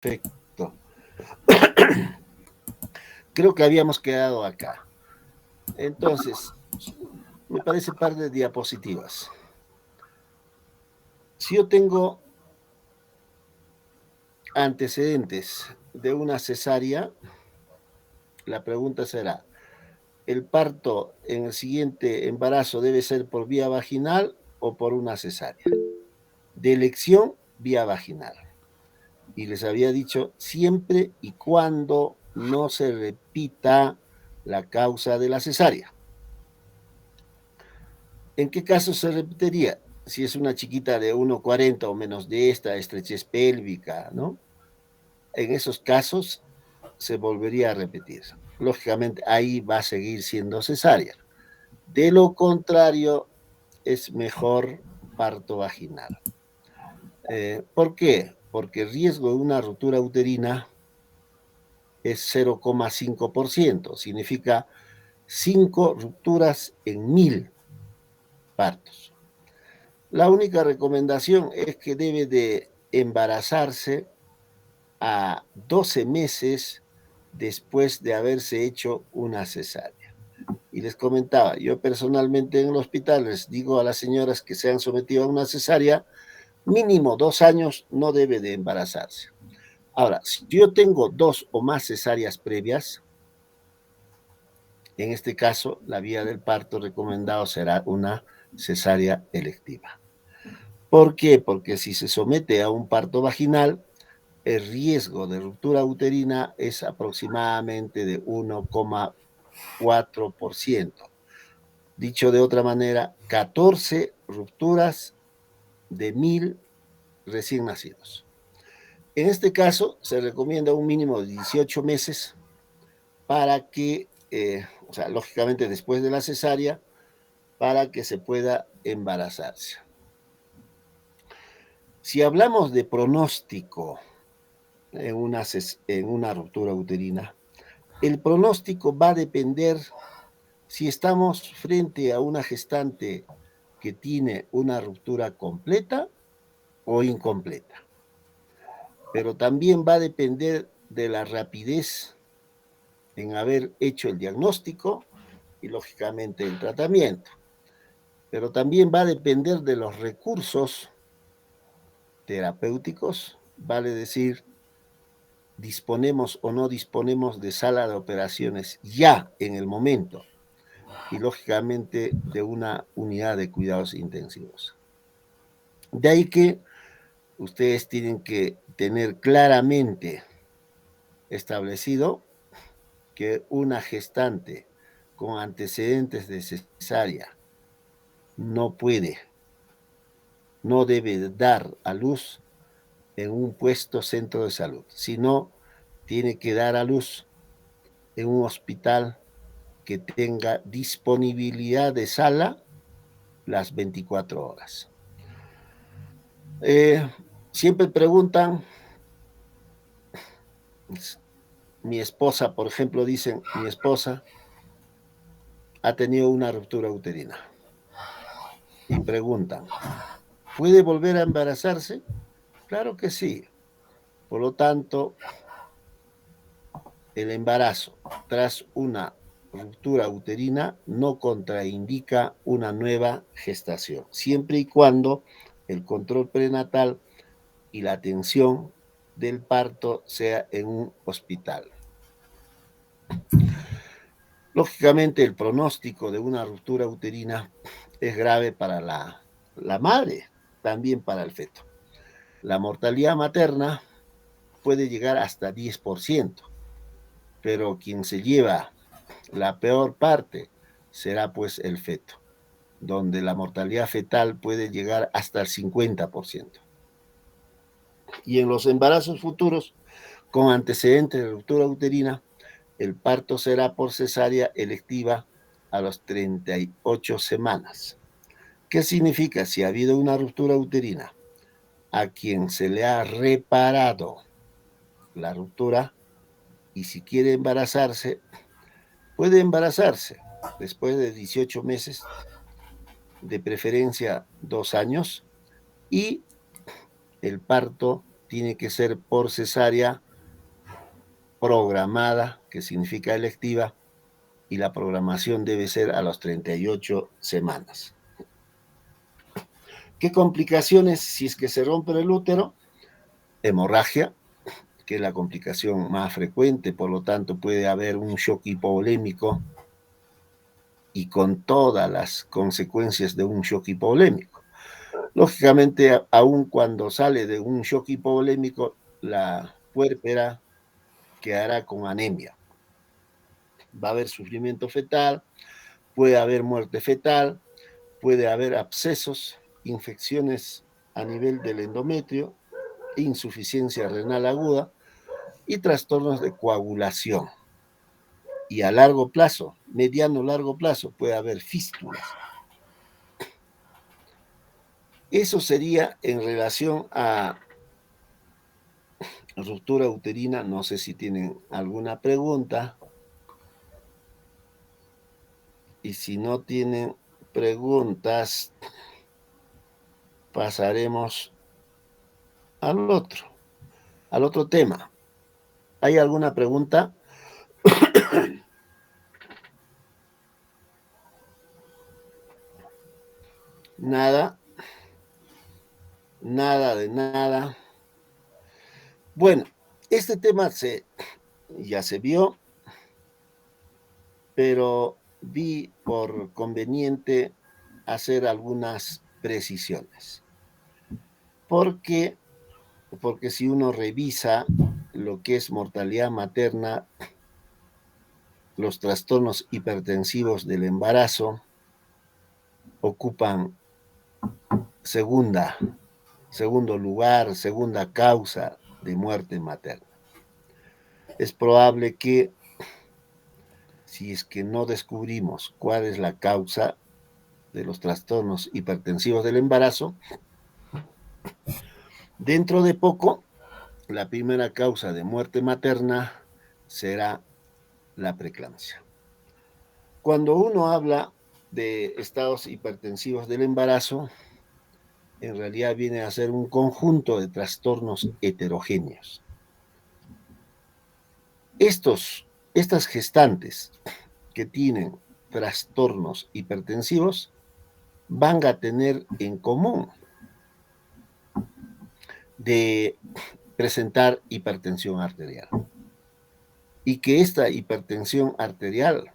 Perfecto. Creo que habíamos quedado acá. Entonces, me parece par de diapositivas. Si yo tengo antecedentes de una cesárea, la pregunta será, ¿el parto en el siguiente embarazo debe ser por vía vaginal o por una cesárea? De elección, vía vaginal. Y les había dicho siempre y cuando no se repita la causa de la cesárea. ¿En qué caso se repetiría? Si es una chiquita de 1,40 o menos de esta, estrechez pélvica, ¿no? En esos casos se volvería a repetir. Lógicamente, ahí va a seguir siendo cesárea. De lo contrario, es mejor parto vaginal. ¿Por qué? Porque el riesgo de una ruptura uterina es 0,5%. Significa 5 rupturas en 1000 partos. La única recomendación es que debe de embarazarse a 12 meses después de haberse hecho una cesárea. Y les comentaba, yo personalmente en el hospital les digo a las señoras que se han sometido a una cesárea, mínimo 2 años no debe de embarazarse. Ahora, si yo tengo 2 o más cesáreas previas, en este caso, la vía del parto recomendado será una cesárea electiva. ¿Por qué? Porque si se somete a un parto vaginal, el riesgo de ruptura uterina es aproximadamente de 1,4%. Dicho de otra manera, 14 rupturas de 1000 recién nacidos. En este caso, se recomienda un mínimo de 18 meses para que, o sea, lógicamente después de la cesárea, para que se pueda embarazarse. Si hablamos de pronóstico en una ruptura uterina, el pronóstico va a depender si estamos frente a una gestante que tiene una ruptura completa o incompleta. Pero también va a depender de la rapidez en haber hecho el diagnóstico y, lógicamente, el tratamiento. Pero también va a depender de los recursos terapéuticos, vale decir, disponemos o no disponemos de sala de operaciones ya en el momento y, lógicamente, de una unidad de cuidados intensivos. De ahí que ustedes tienen que tener claramente establecido que una gestante con antecedentes de cesárea no puede, no debe dar a luz en un puesto centro de salud, sino tiene que dar a luz en un hospital que tenga disponibilidad de sala las 24 horas. Siempre preguntan, mi esposa, por ejemplo, dicen, mi esposa ha tenido una ruptura uterina. Y preguntan, ¿puede volver a embarazarse? Claro que sí. Por lo tanto, el embarazo tras una ruptura uterina no contraindica una nueva gestación, siempre y cuando el control prenatal y la atención del parto sea en un hospital. Lógicamente, el pronóstico de una ruptura uterina es grave para la madre, también para el feto. La mortalidad materna puede llegar hasta 10%, pero quien se lleva la peor parte será pues el feto, donde la mortalidad fetal puede llegar hasta el 50%. Y en los embarazos futuros con antecedentes de ruptura uterina, el parto será por cesárea electiva a las 38 semanas. ¿Qué significa? Si ha habido una ruptura uterina a quien se le ha reparado la ruptura y si quiere embarazarse, puede embarazarse después de 18 meses, de preferencia 2 años, y el parto tiene que ser por cesárea programada, que significa electiva, y la programación debe ser a las 38 semanas. ¿Qué complicaciones si es que se rompe el útero? Hemorragia, que es la complicación más frecuente, por lo tanto puede haber un shock hipovolémico y con todas las consecuencias de un shock hipovolémico. Lógicamente, aun cuando sale de un shock hipovolémico, la puérpera quedará con anemia. Va a haber sufrimiento fetal, puede haber muerte fetal, puede haber abscesos, infecciones a nivel del endometrio, insuficiencia renal aguda y trastornos de coagulación. Y a largo plazo, mediano largo plazo, puede haber fístulas. Eso sería en relación a ruptura uterina. No sé si tienen alguna pregunta. Y si no tienen preguntas, pasaremos al otro tema. ¿Hay alguna pregunta? Nada. Nada de nada. Bueno, este tema ya se vio, pero vi por conveniente hacer algunas precisiones. Porque si uno revisa lo que es mortalidad materna, los trastornos hipertensivos del embarazo ocupan segundo lugar, segunda causa de muerte materna. Es probable que si es que no descubrimos cuál es la causa de los trastornos hipertensivos del embarazo, dentro de poco, la primera causa de muerte materna será la preeclampsia. Cuando uno habla de estados hipertensivos del embarazo, en realidad viene a ser un conjunto de trastornos heterogéneos. Estas gestantes que tienen trastornos hipertensivos van a tener en común de presentar hipertensión arterial. Y que esta hipertensión arterial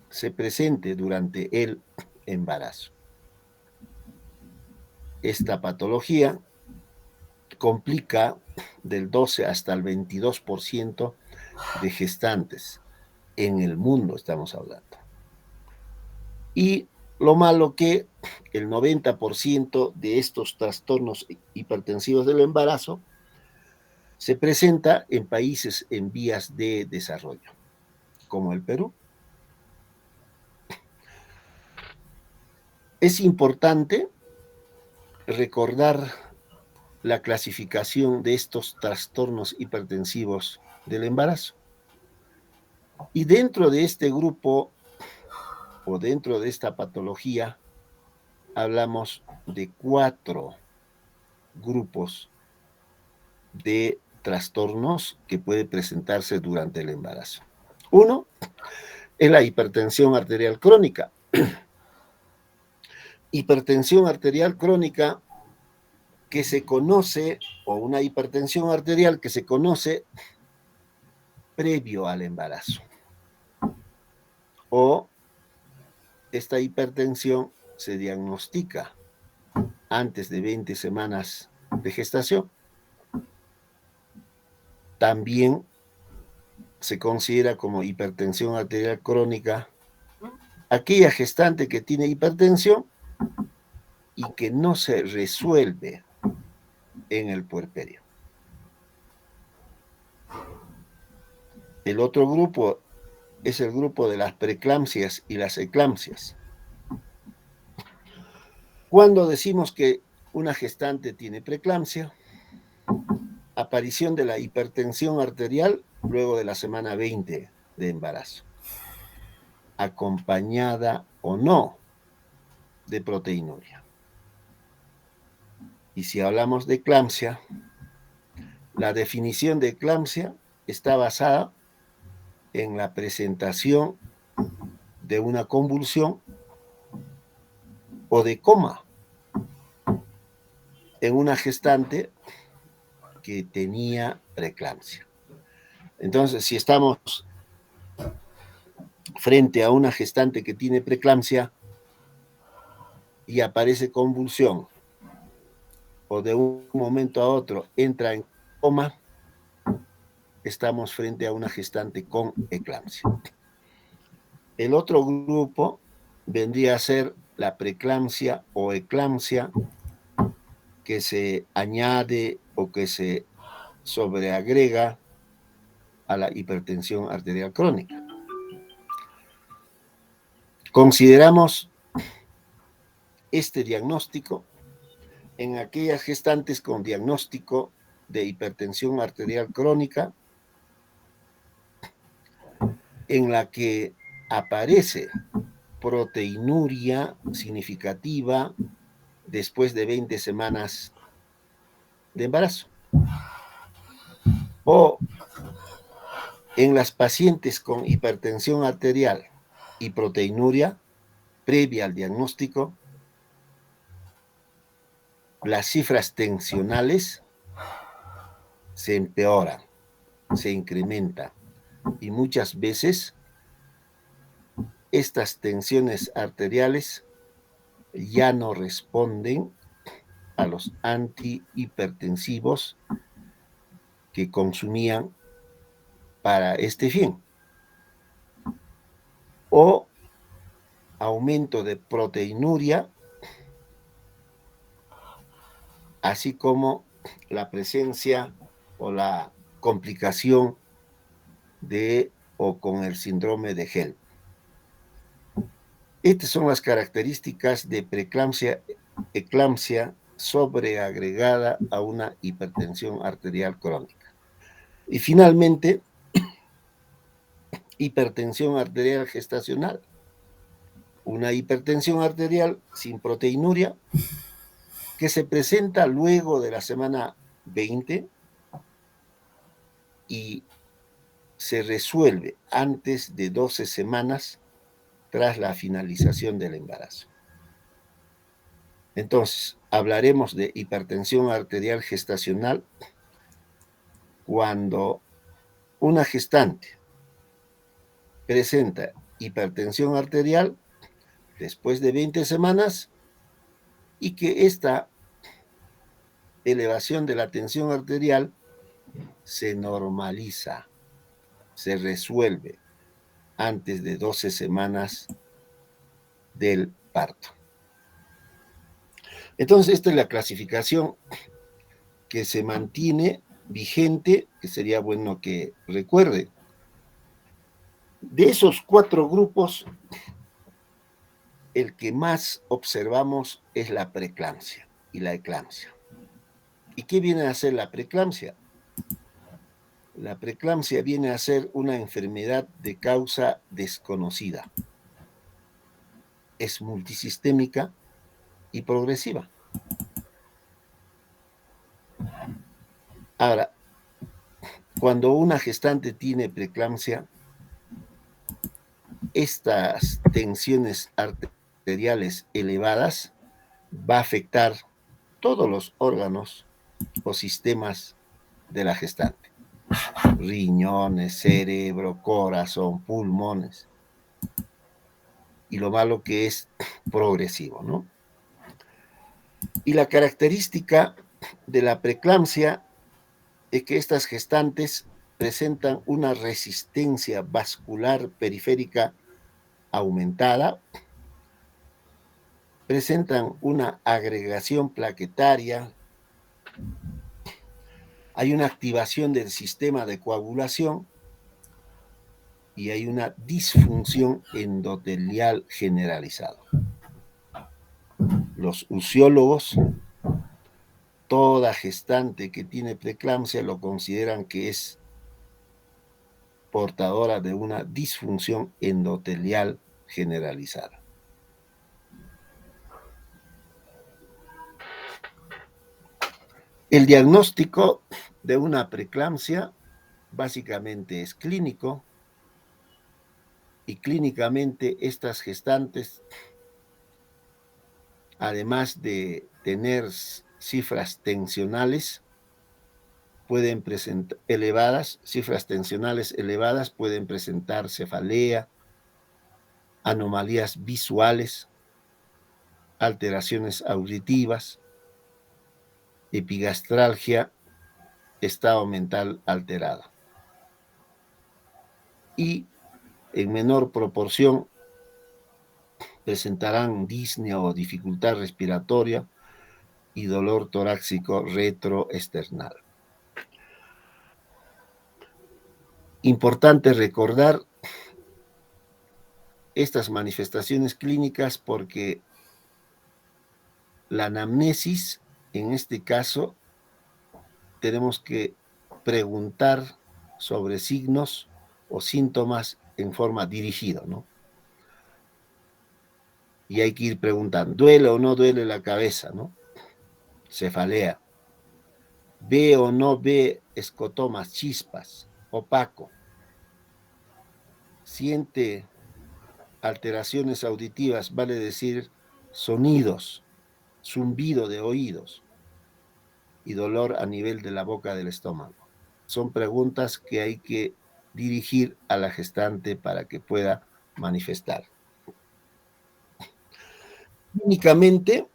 se presente durante el embarazo. Esta patología complica del 12 hasta el 22% de gestantes en el mundo, estamos hablando. Y lo malo que el 90% de estos trastornos hipertensivos del embarazo se presenta en países en vías de desarrollo, como el Perú. Es importante recordar la clasificación de estos trastornos hipertensivos del embarazo. Y dentro de este grupo o dentro de esta patología hablamos de 4 grupos de trastornos que puede presentarse durante el embarazo. Uno es la hipertensión arterial crónica. Hipertensión arterial crónica que se conoce, o una hipertensión arterial que se conoce previo al embarazo. O esta hipertensión se diagnostica antes de 20 semanas de gestación. También se considera como hipertensión arterial crónica aquella gestante que tiene hipertensión y que no se resuelve en el puerperio. El otro grupo es el grupo de las preeclampsias y las eclampsias. Cuando decimos que una gestante tiene preeclampsia, aparición de la hipertensión arterial luego de la semana 20 de embarazo, acompañada o no de proteinuria. Y si hablamos de eclampsia, la definición de eclampsia está basada en la presentación de una convulsión o de coma en una gestante que tenía preeclampsia. Entonces, si estamos frente a una gestante que tiene preeclampsia y aparece convulsión o de un momento a otro entra en coma, estamos frente a una gestante con eclampsia. El otro grupo vendría a ser la preeclampsia o eclampsia que se añade o que se sobreagrega a la hipertensión arterial crónica. Consideramos este diagnóstico en aquellas gestantes con diagnóstico de hipertensión arterial crónica en la que aparece proteinuria significativa después de 20 semanas de embarazo. O en las pacientes con hipertensión arterial y proteinuria previa al diagnóstico, las cifras tensionales se empeoran, se incrementan y muchas veces estas tensiones arteriales ya no responden a los antihipertensivos que consumían para este fin. O aumento de proteinuria, así como la presencia o la complicación de o con el síndrome de HELP. Estas son las características de preeclampsia, eclampsia sobreagregada a una hipertensión arterial crónica. Y finalmente, hipertensión arterial gestacional. Una hipertensión arterial sin proteinuria que se presenta luego de la semana 20 y se resuelve antes de 12 semanas tras la finalización del embarazo. Entonces, hablaremos de hipertensión arterial gestacional cuando una gestante presenta hipertensión arterial después de 20 semanas y que esta elevación de la tensión arterial se normaliza, se resuelve antes de 12 semanas del parto. Entonces, esta es la clasificación que se mantiene vigente, que sería bueno que recuerde. De esos 4 grupos, el que más observamos es la preeclampsia y la eclampsia. ¿Y qué viene a ser la preeclampsia? La preeclampsia viene a ser una enfermedad de causa desconocida. Es multisistémica y progresiva. Ahora, cuando una gestante tiene preeclampsia, estas tensiones arteriales elevadas va a afectar todos los órganos o sistemas de la gestante. Riñones, cerebro, corazón, pulmones. Y lo malo que es progresivo, ¿no? Y la característica de la preeclampsia es que estas gestantes presentan una resistencia vascular periférica aumentada, presentan una agregación plaquetaria, hay una activación del sistema de coagulación y hay una disfunción endotelial generalizada. Los usiólogos, toda gestante que tiene preeclampsia lo consideran que es portadora de una disfunción endotelial generalizada. El diagnóstico de una preeclampsia básicamente es clínico, y clínicamente estas gestantes, además de tener cifras tensionales pueden presentar cifras tensionales elevadas, pueden presentar cefalea, anomalías visuales, alteraciones auditivas, epigastralgia, estado mental alterado. Y en menor proporción presentarán disnea o dificultad respiratoria y dolor torácico retroesternal. Importante recordar estas manifestaciones clínicas porque la anamnesis, en este caso, tenemos que preguntar sobre signos o síntomas en forma dirigida, ¿no? Y hay que ir preguntando, ¿duele o no duele la cabeza, no? Cefalea. ¿Ve o no ve escotomas, chispas, opaco? ¿Siente alteraciones auditivas, vale decir sonidos, zumbido de oídos y dolor a nivel de la boca del estómago? Son preguntas que hay que dirigir a la gestante para que pueda manifestar. Clínicamente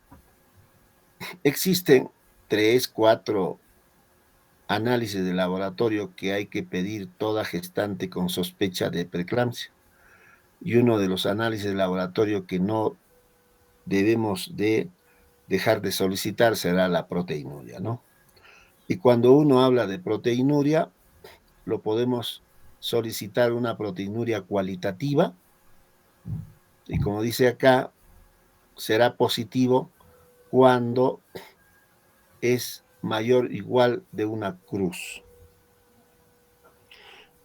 existen 3, 4 análisis de laboratorio que hay que pedir toda gestante con sospecha de preeclampsia. Y uno de los análisis de laboratorio que no debemos de dejar de solicitar será la proteinuria, ¿no? Y cuando uno habla de proteinuria, lo podemos solicitar una proteinuria cualitativa, y como dice acá, será positivo cuando es mayor o igual de una cruz.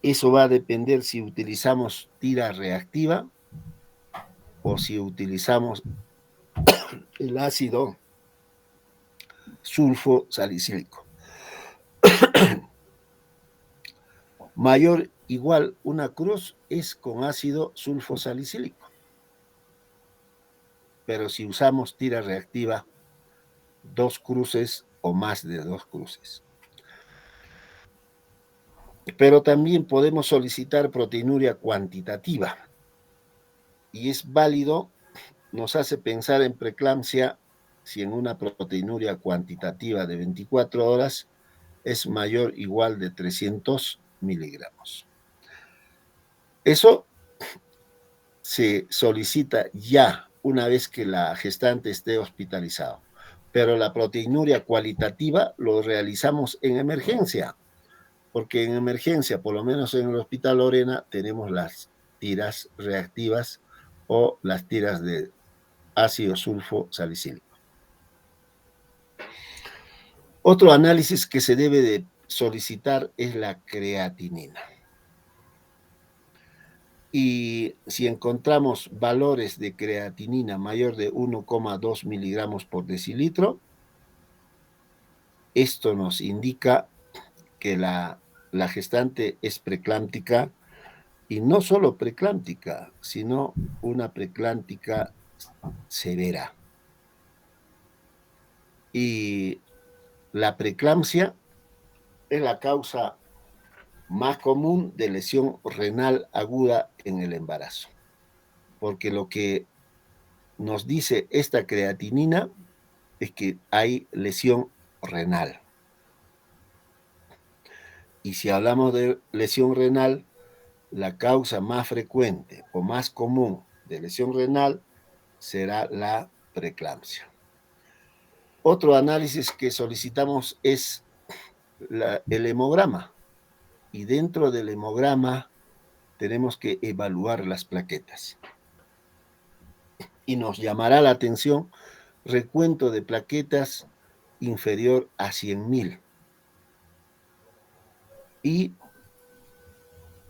Eso va a depender si utilizamos tira reactiva o si utilizamos el ácido sulfosalicílico. Mayor o igual una cruz es con ácido sulfosalicílico. Pero si usamos tira reactiva, 2 cruces o más de 2 cruces. Pero también podemos solicitar proteinuria cuantitativa. Y es válido, nos hace pensar en preeclampsia si en una proteinuria cuantitativa de 24 horas es mayor o igual de 300 miligramos. Eso se solicita ya una vez que la gestante esté hospitalizada. Pero la proteinuria cualitativa lo realizamos en emergencia, porque en emergencia, por lo menos en el Hospital Lorena, tenemos las tiras reactivas o las tiras de ácido sulfosalicílico. Otro análisis que se debe de solicitar es la creatinina. Y si encontramos valores de creatinina mayor de 1,2 miligramos por decilitro, esto nos indica que la gestante es preeclámptica, y no solo preeclámptica, sino una preeclámptica severa. Y la preeclampsia es la causa más común de lesión renal aguda en el embarazo, porque lo que nos dice esta creatinina es que hay lesión renal. Y si hablamos de lesión renal, la causa más frecuente o más común de lesión renal será la preeclampsia. Otro análisis que solicitamos es el hemograma, y dentro del hemograma tenemos que evaluar las plaquetas. Y nos llamará la atención recuento de plaquetas inferior a 100.000. Y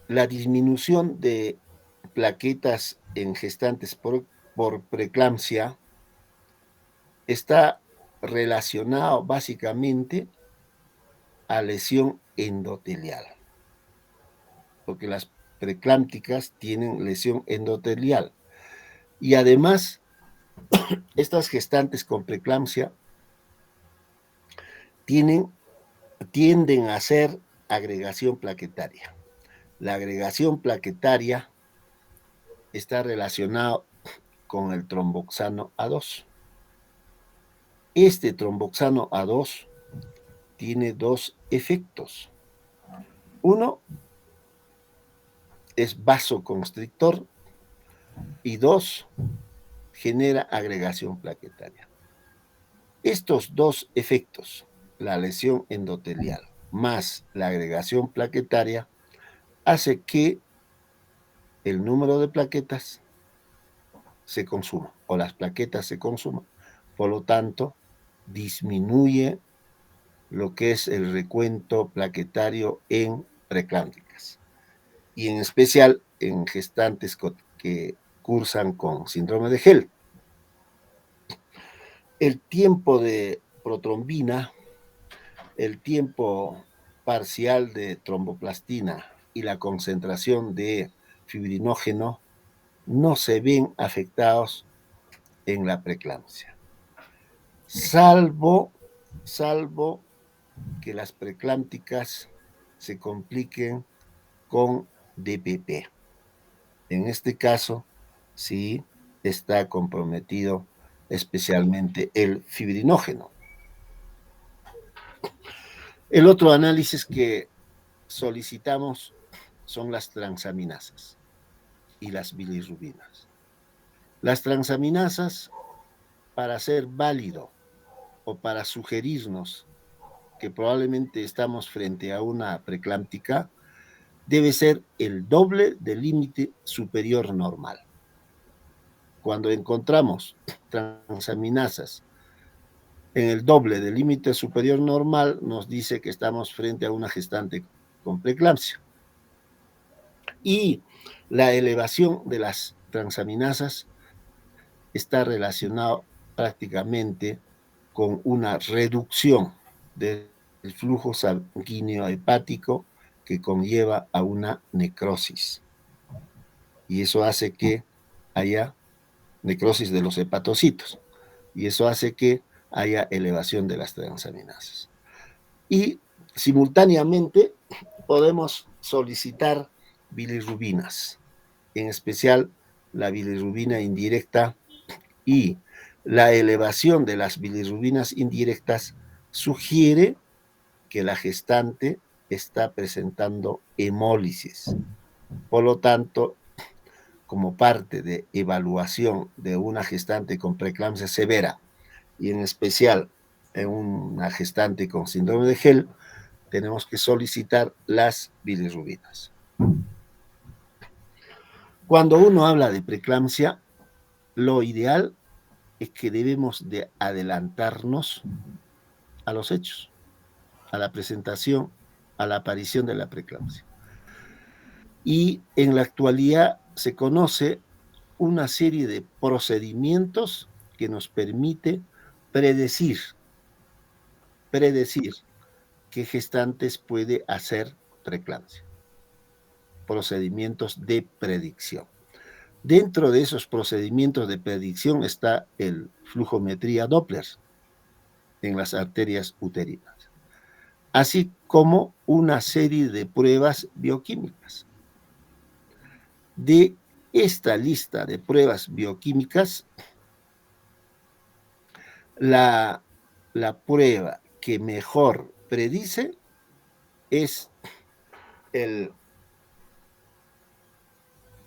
la disminución de plaquetas en gestantes por preeclampsia está relacionado básicamente a lesión endotelial, porque las preeclámpticas tienen lesión endotelial. Y además, estas gestantes con preeclampsia tienden a hacer agregación plaquetaria. La agregación plaquetaria está relacionada con el tromboxano A2. Este tromboxano A2 tiene dos efectos. Uno es vasoconstrictor y dos, genera agregación plaquetaria. Estos dos efectos, la lesión endotelial más la agregación plaquetaria, hace que el número de plaquetas se consuma o las plaquetas se consuman. Por lo tanto, disminuye lo que es el recuento plaquetario en preeclámpticas y en especial en gestantes que cursan con síndrome de Gel. El tiempo de protrombina, el tiempo parcial de tromboplastina y la concentración de fibrinógeno no se ven afectados en la preeclampsia, salvo que las preeclámpticas se compliquen con DPP. En este caso, sí está comprometido especialmente el fibrinógeno. El otro análisis que solicitamos son las transaminasas y las bilirrubinas. Las transaminasas, para ser válido o para sugerirnos que probablemente estamos frente a una preeclámptica, debe ser el doble del límite superior normal. Cuando encontramos transaminasas en el doble del límite superior normal, nos dice que estamos frente a una gestante con preeclampsia. Y la elevación de las transaminasas está relacionado prácticamente con una reducción del flujo sanguíneo hepático que conlleva a una necrosis. Y eso hace que haya necrosis de los hepatocitos. Y eso hace que haya elevación de las transaminasas. Y simultáneamente podemos solicitar bilirrubinas, en especial la bilirrubina indirecta, y la elevación de las bilirrubinas indirectas sugiere que la gestante está presentando hemólisis. Por lo tanto, como parte de evaluación de una gestante con preeclampsia severa y en especial en una gestante con síndrome de Gel, tenemos que solicitar las bilirrubinas. Cuando uno habla de preeclampsia, lo ideal es que debemos de adelantarnos a los hechos, a la presentación, a la aparición de la preeclampsia. Y en la actualidad se conoce una serie de procedimientos que nos permite predecir qué gestantes puede hacer preeclampsia. Procedimientos de predicción. Dentro de esos procedimientos de predicción está el flujometría Doppler en las arterias uterinas, así como una serie de pruebas bioquímicas. De esta lista de pruebas bioquímicas, la prueba que mejor predice es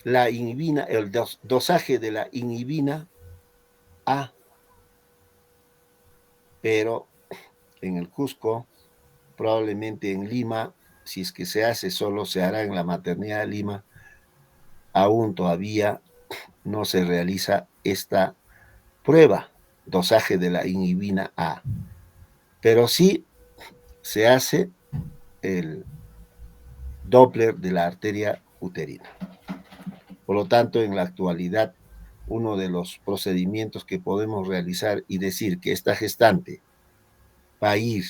la inhibina, el dosaje de la inhibina A, pero en el Cusco, probablemente en Lima, si es que se hace, solo se hará en la maternidad de Lima, aún todavía no se realiza esta prueba, dosaje de la inhibina A, pero sí se hace el Doppler de la arteria uterina. Por lo tanto, en la actualidad, uno de los procedimientos que podemos realizar y decir que esta gestante va a ir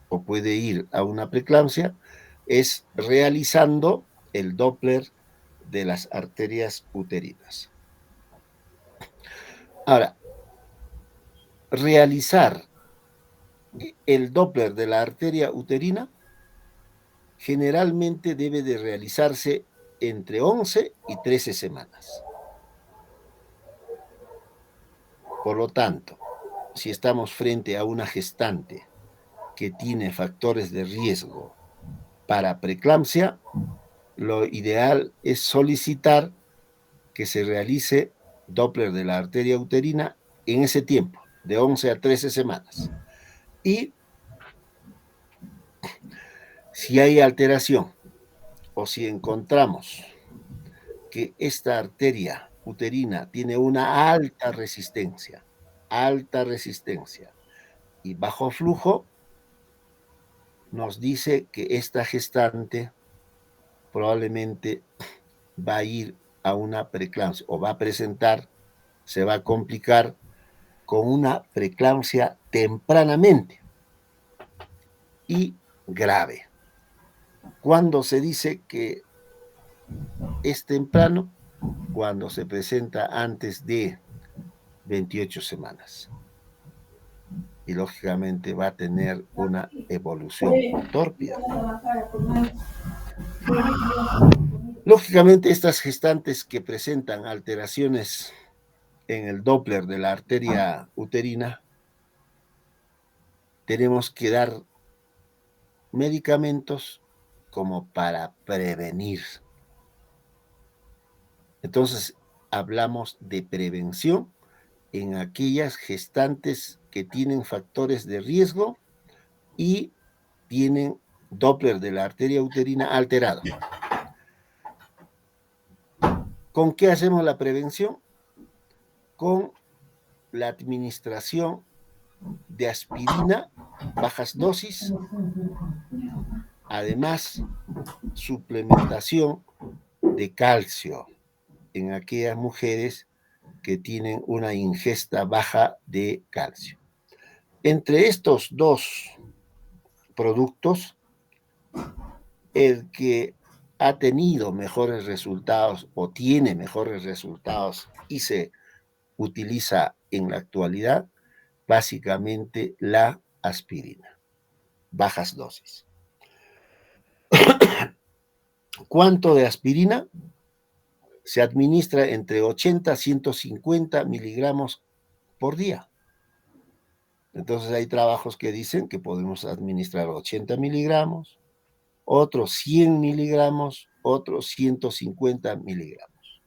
o puede ir a una preeclampsia es realizando el Doppler de las arterias uterinas. Ahora, realizar el Doppler de la arteria uterina generalmente debe de realizarse entre 11 y 13 semanas. Por lo tanto, si estamos frente a una gestante que tiene factores de riesgo para preeclampsia, lo ideal es solicitar que se realice Doppler de la arteria uterina en ese tiempo, de 11 a 13 semanas. Y si hay alteración o si encontramos que esta arteria uterina tiene una alta resistencia y bajo flujo, nos dice que esta gestante probablemente va a ir a una preeclampsia o va a presentar, se va a complicar con una preeclampsia tempranamente y grave. Cuando se dice que es temprano, cuando se presenta antes de 28 semanas. Y lógicamente va a tener una evolución tórpida. Lógicamente, estas gestantes que presentan alteraciones en el Doppler de la arteria uterina, tenemos que dar medicamentos como para prevenir. Entonces, hablamos de prevención en aquellas gestantes que tienen factores de riesgo y tienen Doppler de la arteria uterina alterado. ¿Con qué hacemos la prevención? Con la administración de aspirina, bajas dosis, además suplementación de calcio en aquellas mujeres que tienen una ingesta baja de calcio. Entre estos dos productos, el que ha tenido mejores resultados o tiene mejores resultados y se utiliza en la actualidad, básicamente la aspirina, bajas dosis. ¿Cuánto de aspirina? Se administra entre 80 a 150 miligramos por día. Entonces hay trabajos que dicen que podemos administrar 80 miligramos, otros 100 miligramos, otros 150 miligramos.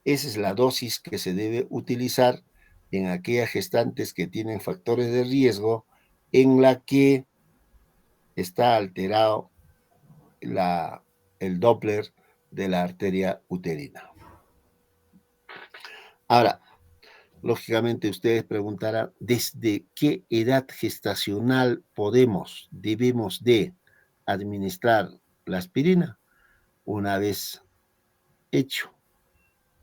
Esa es la dosis que se debe utilizar en aquellas gestantes que tienen factores de riesgo en la que está alterado el Doppler de la arteria uterina. Ahora, lógicamente ustedes preguntarán, ¿desde qué edad gestacional debemos de administrar la aspirina? Una vez hecho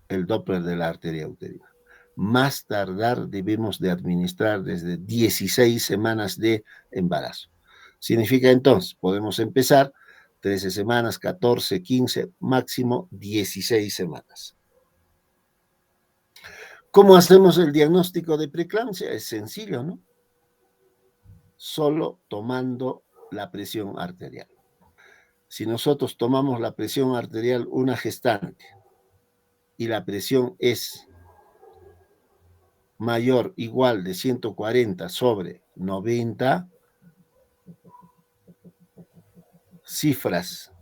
el Doppler de la arteria uterina. Más tardar debemos de administrar desde 16 semanas de embarazo. Significa entonces, podemos empezar 13 semanas, 14, 15, máximo 16 semanas. ¿Cómo hacemos el diagnóstico de preeclampsia? Es sencillo, ¿no? Solo tomando la presión arterial. Si nosotros tomamos la presión arterial una gestante y la presión es mayor, igual de 140 sobre 90, cifras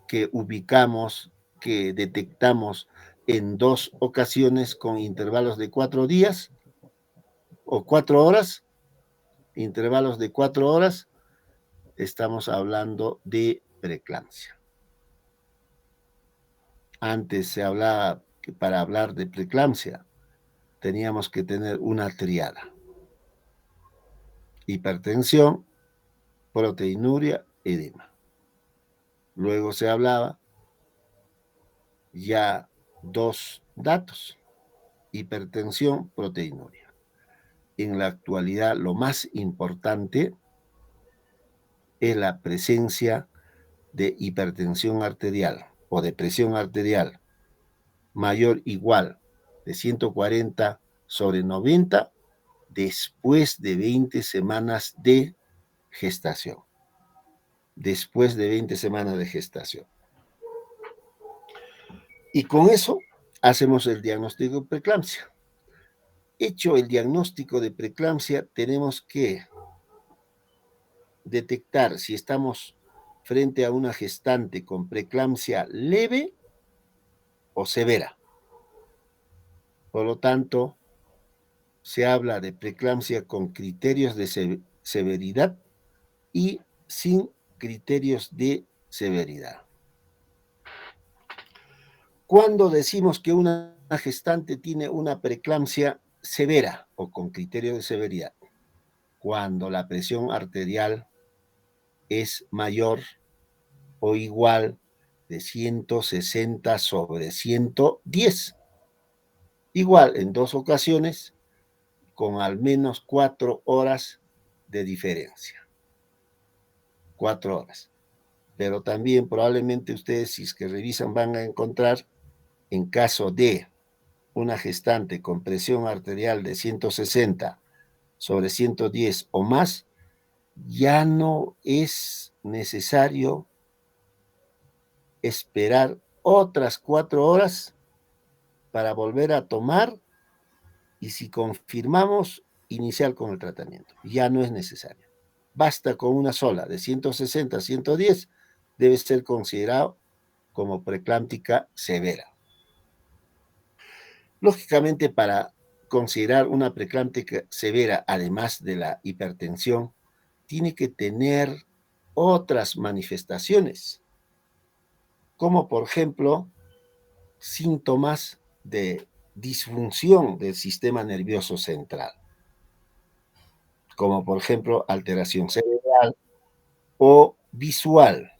que ubicamos, que detectamos en 2 ocasiones con intervalos de 4 días o 4 horas, intervalos de 4 horas, estamos hablando de preeclampsia. Antes se hablaba que para hablar de preeclampsia teníamos que tener una triada: hipertensión, proteinuria, edema. Luego se hablaba ya 2 datos: hipertensión, proteinuria. En la actualidad, lo más importante es la presencia de hipertensión arterial o de presión arterial mayor o igual de 140/90 después de 20 semanas de gestación. Después de 20 semanas de gestación. Y con eso hacemos el diagnóstico de preeclampsia. Hecho el diagnóstico de preeclampsia, tenemos que detectar si estamos frente a una gestante con preeclampsia leve o severa. Por lo tanto, se habla de preeclampsia con criterios de severidad y sin criterios de severidad. Cuando decimos que una gestante tiene una preeclampsia severa o con criterio de severidad, cuando la presión arterial es mayor o igual de 160/110. Igual en 2 ocasiones con al menos 4 horas de diferencia. 4 horas. Pero también probablemente ustedes, si es que revisan, van a encontrar, en caso de una gestante con presión arterial de 160/110 o más, ya no es necesario esperar otras 4 horas para volver a tomar y, si confirmamos, iniciar con el tratamiento. Ya no es necesario. Basta con una sola, de 160/110, debe ser considerado como preeclámptica severa. Lógicamente, para considerar una preeclámptica severa, además de la hipertensión, tiene que tener otras manifestaciones, como por ejemplo, síntomas de disfunción del sistema nervioso central, como por ejemplo alteración cerebral o visual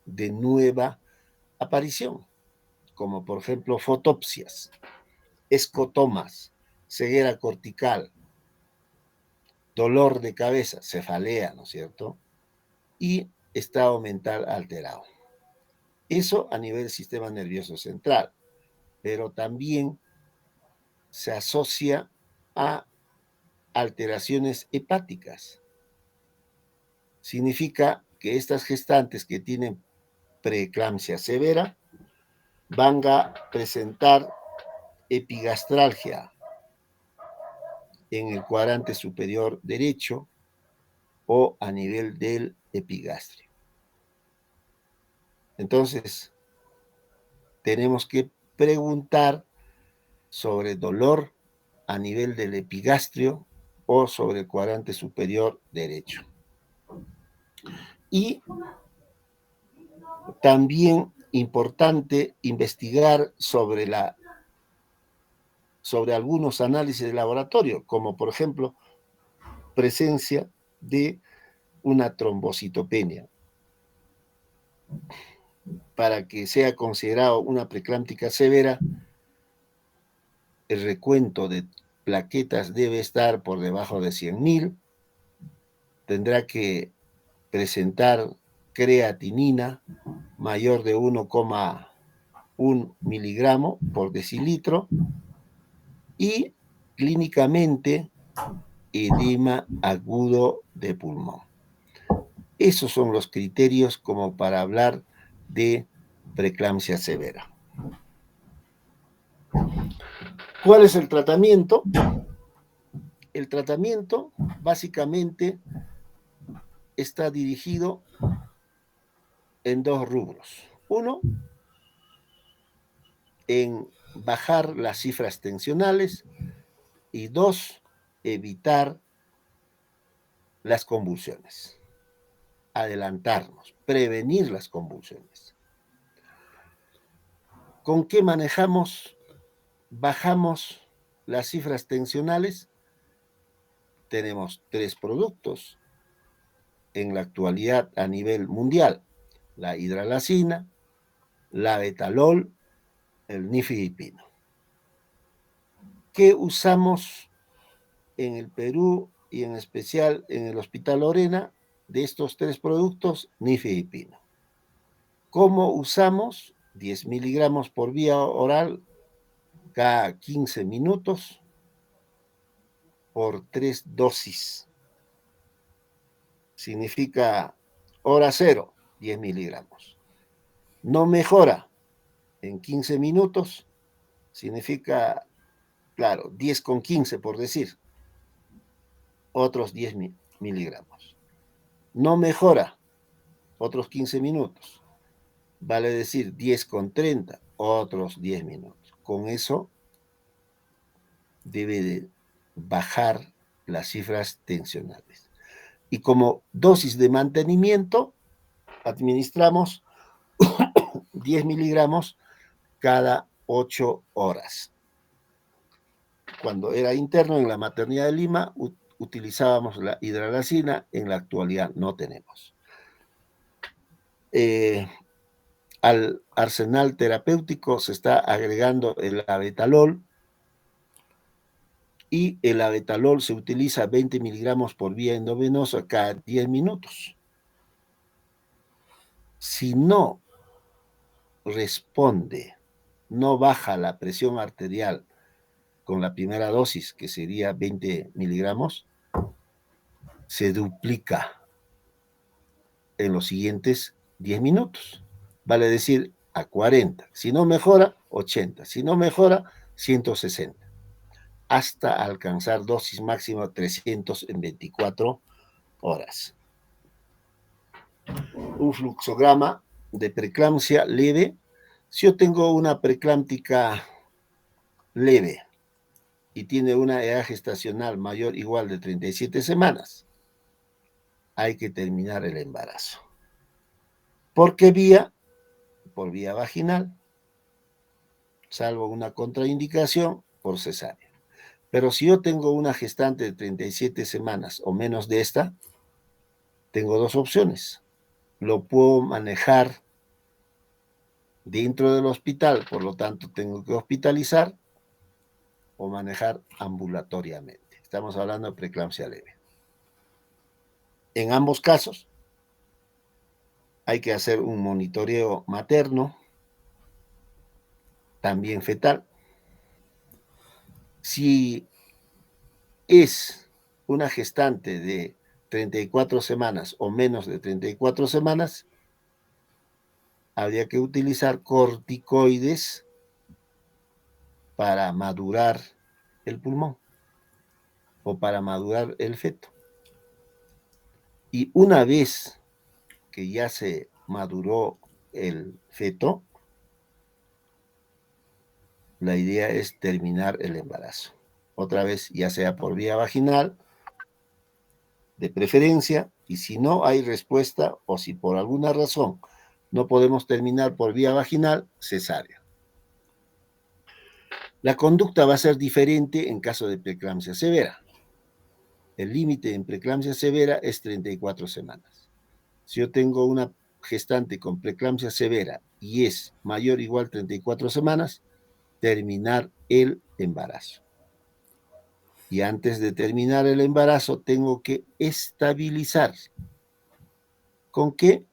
de nueva aparición, como por ejemplo fotopsias, escotomas, ceguera cortical, dolor de cabeza, cefalea, ¿no es cierto? Y estado mental alterado. Eso a nivel del sistema nervioso central, pero también se asocia a alteraciones hepáticas. Significa que estas gestantes que tienen preeclampsia severa van a presentar epigastralgia en el cuadrante superior derecho o a nivel del epigastrio. Entonces, tenemos que preguntar sobre dolor a nivel del epigastrio o sobre el cuadrante superior derecho. Y también importante investigar sobre algunos análisis de laboratorio, como por ejemplo presencia de una trombocitopenia, para que sea considerado una preeclámptica severa. El recuento de plaquetas debe estar por debajo de 100.000. Tendrá que presentar creatinina mayor de 1,1 miligramo por decilitro y clínicamente edema agudo de pulmón. Esos son los criterios como para hablar de preeclampsia severa. ¿Cuál es el tratamiento? El tratamiento básicamente está dirigido en 2 rubros. Uno, en bajar las cifras tensionales, y 2, evitar las convulsiones, adelantarnos, prevenir las convulsiones. ¿Con qué bajamos las cifras tensionales? Tenemos 3 productos en la actualidad a nivel mundial: la hidralazina, la betalol, el nifedipino. ¿Qué usamos en el Perú y en especial en el Hospital Lorena? de estos tres productos, nifedipino. ¿Cómo usamos? 10 miligramos por vía oral cada 15 minutos por 3 dosis. Significa hora cero, 10 miligramos. No mejora en 15 minutos, significa, claro, 10 con 15 por decir, otros 10 miligramos. No mejora, otros 15 minutos. Vale decir 10 con 30, otros 10 minutos. Con eso debe de bajar las cifras tensionales. Y como dosis de mantenimiento, administramos 10 miligramos cada 8 horas. Cuando era interno en la maternidad de Lima, utilizábamos la hidralazina, en la actualidad no tenemos. Al arsenal terapéutico se está agregando el abetalol, y el abetalol se utiliza 20 miligramos por vía endovenosa cada 10 minutos. Si no responde, no baja la presión arterial con la primera dosis, que sería 20 miligramos, se duplica en los siguientes 10 minutos. Vale decir, a 40. Si no mejora, 80. Si no mejora, 160. Hasta alcanzar dosis máxima 300 en 24 horas. Un fluxograma de preeclampsia leve. Si yo tengo una preeclámptica leve y tiene una edad gestacional mayor o igual de 37 semanas, hay que terminar el embarazo. ¿Por qué vía? Por vía vaginal, salvo una contraindicación por cesárea. Pero si yo tengo una gestante de 37 semanas o menos de esta, tengo dos opciones. Lo puedo manejar dentro del hospital, por lo tanto tengo que hospitalizar, o manejar ambulatoriamente. Estamos hablando de preeclampsia leve. En ambos casos hay que hacer un monitoreo materno, también fetal. Si es una gestante de 34 semanas o menos de 34 semanas, habría que utilizar corticoides para madurar el pulmón o para madurar el feto. Y una vez que ya se maduró el feto, la idea es terminar el embarazo. Otra vez, ya sea por vía vaginal, de preferencia, y si no hay respuesta o si por alguna razón no podemos terminar por vía vaginal, cesárea. La conducta va a ser diferente en caso de preeclampsia severa. El límite en preeclampsia severa es 34 semanas. Si yo tengo una gestante con preeclampsia severa y es mayor o igual a 34 semanas, terminar el embarazo. Y antes de terminar el embarazo, tengo que estabilizar. ¿Con qué?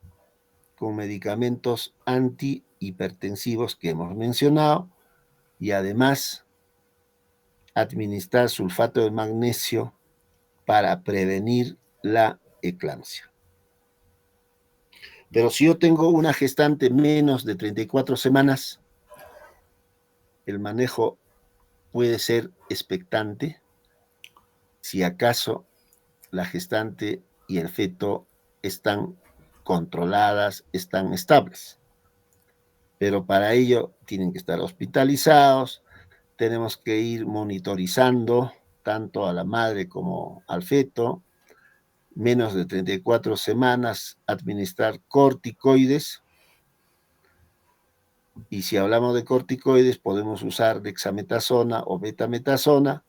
Con medicamentos antihipertensivos que hemos mencionado, y además administrar sulfato de magnesio para prevenir la eclampsia. Pero si yo tengo una gestante menos de 34 semanas, el manejo puede ser expectante, si acaso la gestante y el feto están controladas, están estables. Pero para ello tienen que estar hospitalizados, tenemos que ir monitorizando tanto a la madre como al feto, menos de 34 semanas, administrar corticoides, y si hablamos de corticoides podemos usar dexametasona o betametasona,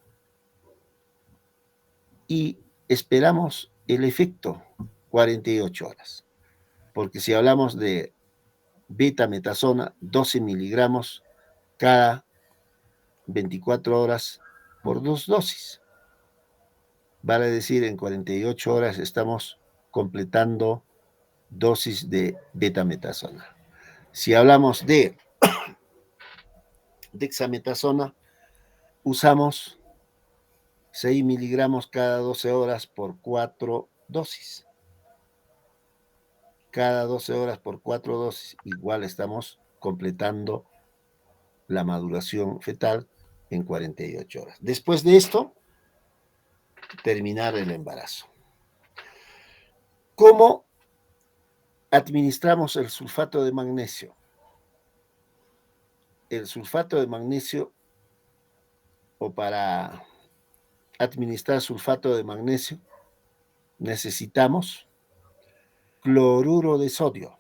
y esperamos el efecto 48 horas, porque si hablamos de betametasona, 12 miligramos cada 24 horas por 2 dosis. Vale decir, en 48 horas estamos completando dosis de betametasona. Si hablamos de dexametasona, usamos 6 miligramos cada 12 horas por 4 dosis. Cada 12 horas por 4 dosis, igual estamos completando la maduración fetal en 48 horas. Después de esto, terminar el embarazo. ¿Cómo administramos el sulfato de magnesio? El sulfato de magnesio, o para administrar sulfato de magnesio, necesitamos cloruro de sodio.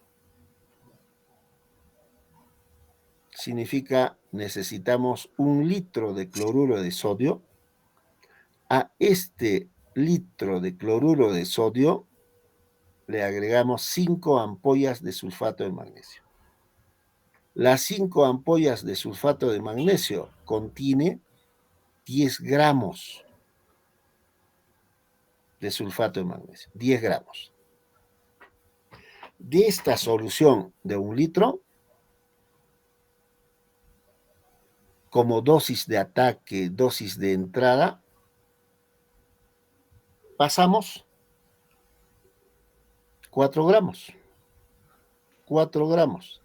Significa necesitamos 1 litro de cloruro de sodio. A este litro de cloruro de sodio le agregamos 5 ampollas de sulfato de magnesio. Las 5 ampollas de sulfato de magnesio contiene 10 gramos de sulfato de magnesio, 10 gramos. De esta solución de 1 litro, como dosis de ataque, dosis de entrada, pasamos 4 gramos. 4 gramos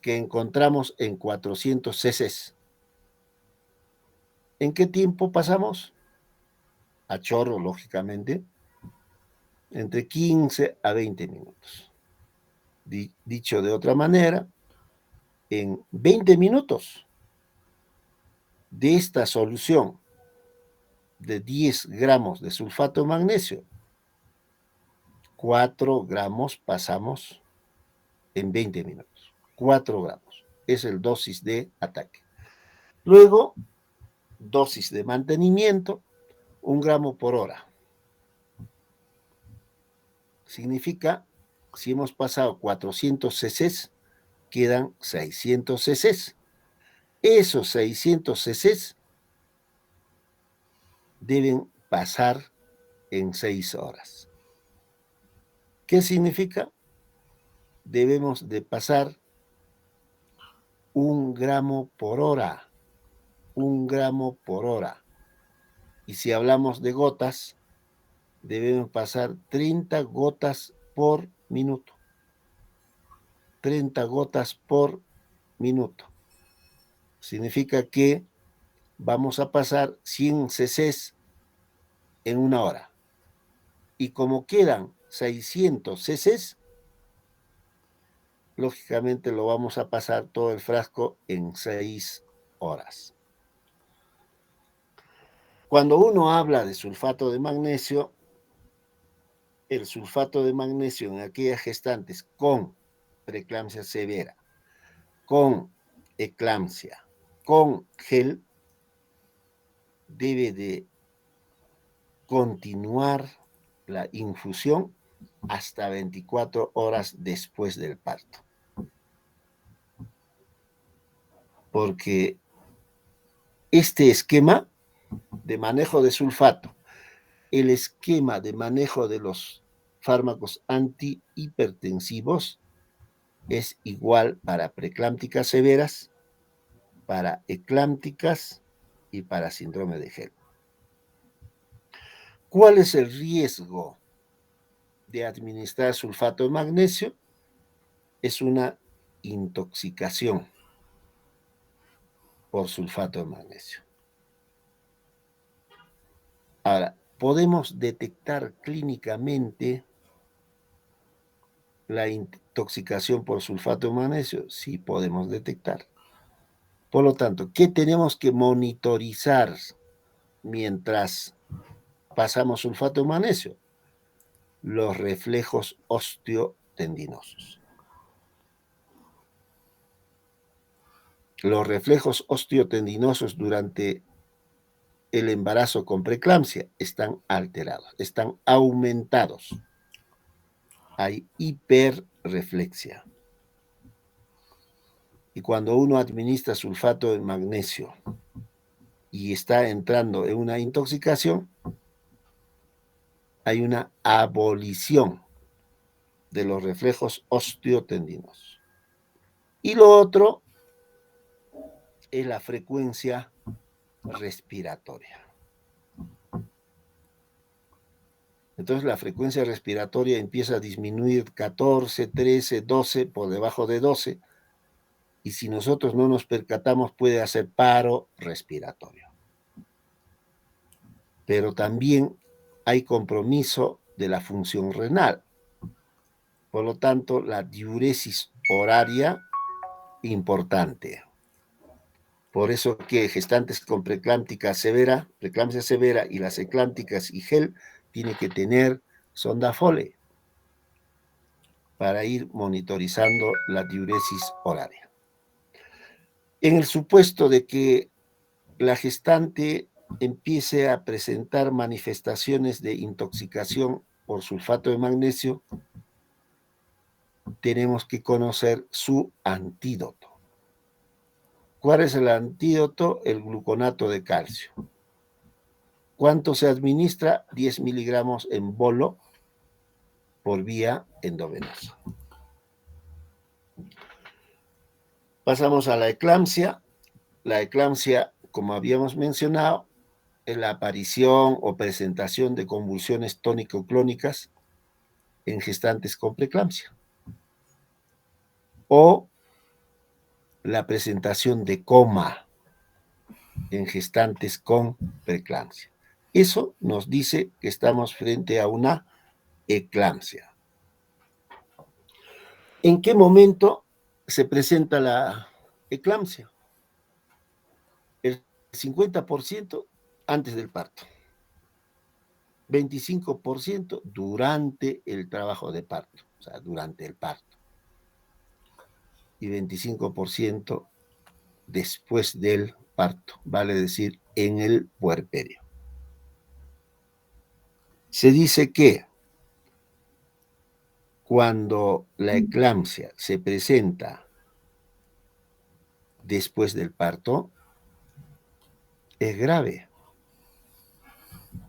que encontramos en 400 cc. ¿En qué tiempo pasamos? A chorro, lógicamente, entre 15 a 20 minutos. Dicho de otra manera, en 20 minutos de esta solución de 10 gramos de sulfato de magnesio, 4 gramos pasamos en 20 minutos. 4 gramos es el dosis de ataque. Luego, dosis de mantenimiento, 1 gramo por hora. Significa, si hemos pasado 400 cc, quedan 600 cc. Esos 600 cc deben pasar en 6 horas. ¿Qué significa? Debemos de pasar 1 gramo por hora. 1 gramo por hora. Y si hablamos de gotas, debemos pasar 30 gotas por minuto. 30 gotas por minuto. Significa que vamos a pasar 100 cc en 1 hora. Y como quedan 600 cc, lógicamente lo vamos a pasar todo el frasco en 6 horas. Cuando uno habla de sulfato de magnesio, el sulfato de magnesio en aquellas gestantes con preeclampsia severa, con eclampsia, con gel, debe de continuar la infusión hasta 24 horas después del parto. Porque este esquema de manejo de sulfato, el esquema de manejo de los fármacos antihipertensivos es igual para preeclámpticas severas, para eclámpticas y para síndrome de gel. ¿Cuál es el riesgo de administrar sulfato de magnesio? Es una intoxicación por sulfato de magnesio. Ahora, ¿podemos detectar clínicamente la intoxicación por sulfato de magnesio? Sí, podemos detectar. Por lo tanto, ¿qué tenemos que monitorizar mientras pasamos sulfato de magnesio? Los reflejos osteotendinosos. Los reflejos osteotendinosos durante el embarazo con preeclampsia están alterados, están aumentados. Hay hiperreflexia. Y cuando uno administra sulfato de magnesio y está entrando en una intoxicación, hay una abolición de los reflejos osteotendinos. Y lo otro es la frecuencia respiratoria. Entonces la frecuencia respiratoria empieza a disminuir 14, 13, 12, por debajo de 12, y si nosotros no nos percatamos puede hacer paro respiratorio. Pero también hay compromiso de la función renal. Por lo tanto, la diuresis horaria, importante. Por eso que gestantes con preeclámptica severa, preeclampsia severa y las eclámpticas y gel tienen que tener sonda Foley para ir monitorizando la diuresis horaria. En el supuesto de que la gestante empiece a presentar manifestaciones de intoxicación por sulfato de magnesio, tenemos que conocer su antídoto. ¿Cuál es el antídoto? El gluconato de calcio. ¿Cuánto se administra? 10 miligramos en bolo por vía endovenosa. Pasamos a la eclampsia. La eclampsia, como habíamos mencionado, es la aparición o presentación de convulsiones tónico-clónicas en gestantes con preeclampsia, o la presentación de coma en gestantes con preeclampsia. Eso nos dice que estamos frente a una eclampsia. ¿En qué momento se presenta la eclampsia? El 50% antes del parto, 25% durante el trabajo de parto, o sea, durante el parto, y 25% después del parto, vale decir, en el puerperio. Se dice que cuando la eclampsia se presenta después del parto, es grave.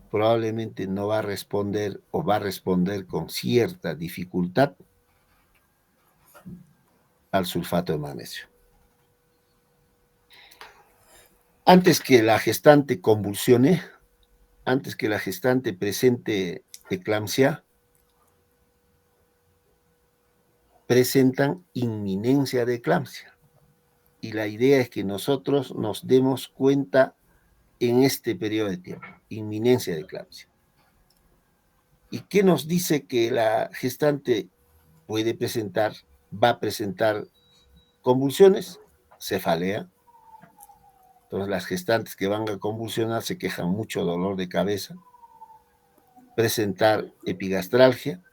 Probablemente no va a responder o va a responder con cierta dificultad al sulfato de magnesio. Antes que la gestante convulsione, antes que la gestante presente eclampsia, presentan inminencia de eclampsia. Y la idea es que nosotros nos demos cuenta en este periodo de tiempo, inminencia de eclampsia. ¿Y qué nos dice que la gestante puede presentar, va a presentar convulsiones? Cefalea. Entonces las gestantes que van a convulsionar se quejan mucho dolor de cabeza, presentar epigastralgia,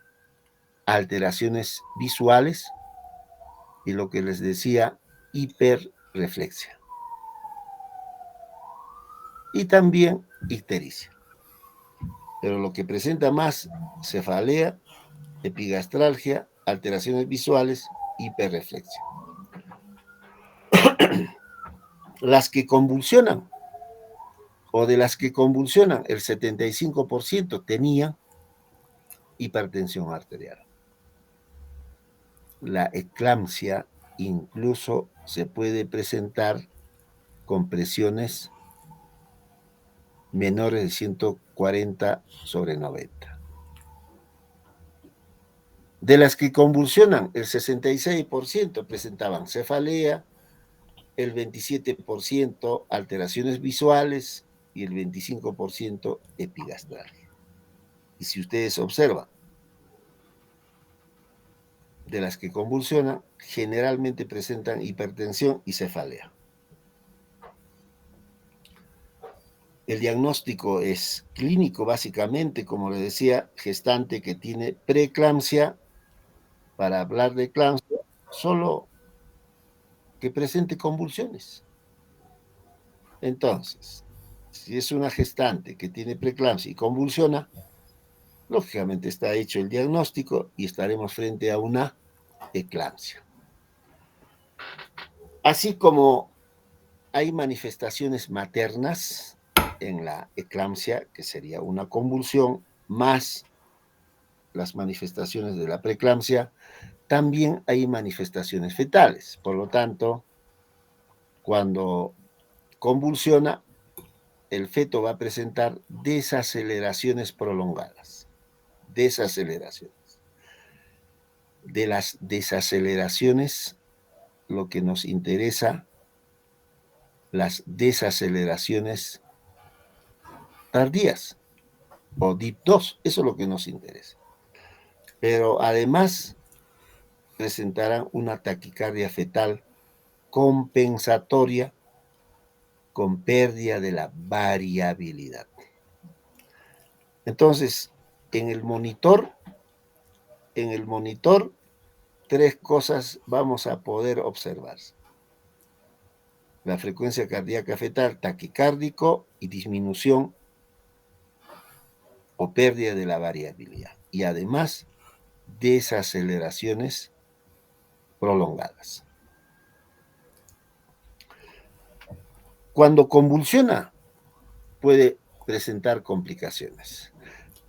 alteraciones visuales y lo que les decía, hiperreflexia. Y también ictericia. Pero lo que presenta más, cefalea, epigastralgia, alteraciones visuales, hiperreflexia. Las que convulsionan, o de las que convulsionan, el 75% tenían hipertensión arterial. La eclampsia incluso se puede presentar con presiones menores de 140/90. De las que convulsionan, el 66% presentaban cefalea, el 27% alteraciones visuales y el 25% epigastralgia. Y si ustedes observan, de las que convulsionan, generalmente presentan hipertensión y cefalea. El diagnóstico es clínico, básicamente, como le decía, gestante que tiene preeclampsia. Para hablar de eclampsia, solo que presente convulsiones. Entonces, si es una gestante que tiene preeclampsia y convulsiona, lógicamente está hecho el diagnóstico y estaremos frente a una eclampsia. Así como hay manifestaciones maternas en la eclampsia, que sería una convulsión más las manifestaciones de la preeclampsia, también hay manifestaciones fetales. Por lo tanto, cuando convulsiona, el feto va a presentar desaceleraciones prolongadas. Desaceleraciones. De las desaceleraciones, lo que nos interesa, las desaceleraciones tardías o DIP2, eso es lo que nos interesa. Pero además presentarán una taquicardia fetal compensatoria con pérdida de la variabilidad. Entonces, en el monitor, tres cosas vamos a poder observar. La frecuencia cardíaca fetal, taquicárdico y disminución o pérdida de la variabilidad. Y además, desaceleraciones prolongadas. Cuando convulsiona, puede presentar complicaciones.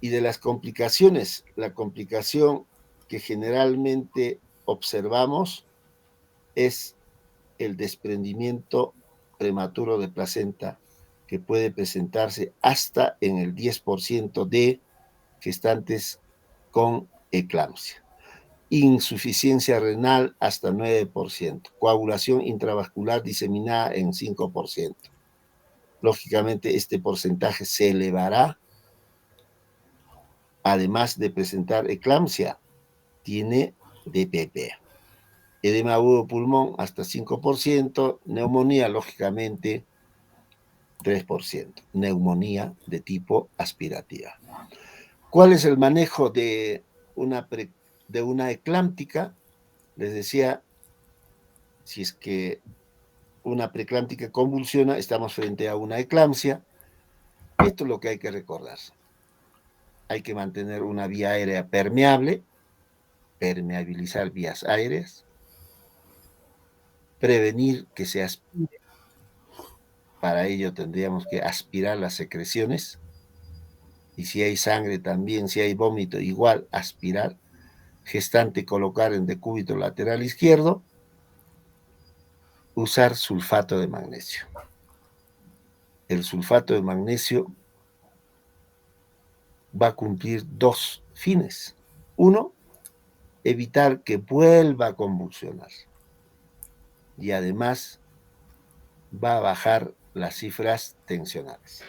Y de las complicaciones, la complicación que generalmente observamos es el desprendimiento prematuro de placenta, que puede presentarse hasta en el 10% de gestantes con eclampsia. Insuficiencia renal hasta 9%, coagulación intravascular diseminada en 5%. Lógicamente, este porcentaje se elevará, además de presentar eclampsia, tiene DPP. Edema agudo pulmón hasta 5%, neumonía, lógicamente, 3%, neumonía de tipo aspirativa. ¿Cuál es el manejo de una eclámptica? Les decía, si es que una preeclámptica convulsiona, estamos frente a una eclampsia. Esto es lo que hay que recordar. Hay que mantener una vía aérea permeable, permeabilizar vías aéreas, prevenir que se aspire. Para ello tendríamos que aspirar las secreciones. Y si hay sangre también, si hay vómito, igual aspirar. Gestante colocar en decúbito lateral izquierdo. Usar sulfato de magnesio. El sulfato de magnesio va a cumplir dos fines. Uno, evitar que vuelva a convulsionar. Y además va a bajar las cifras tensionales.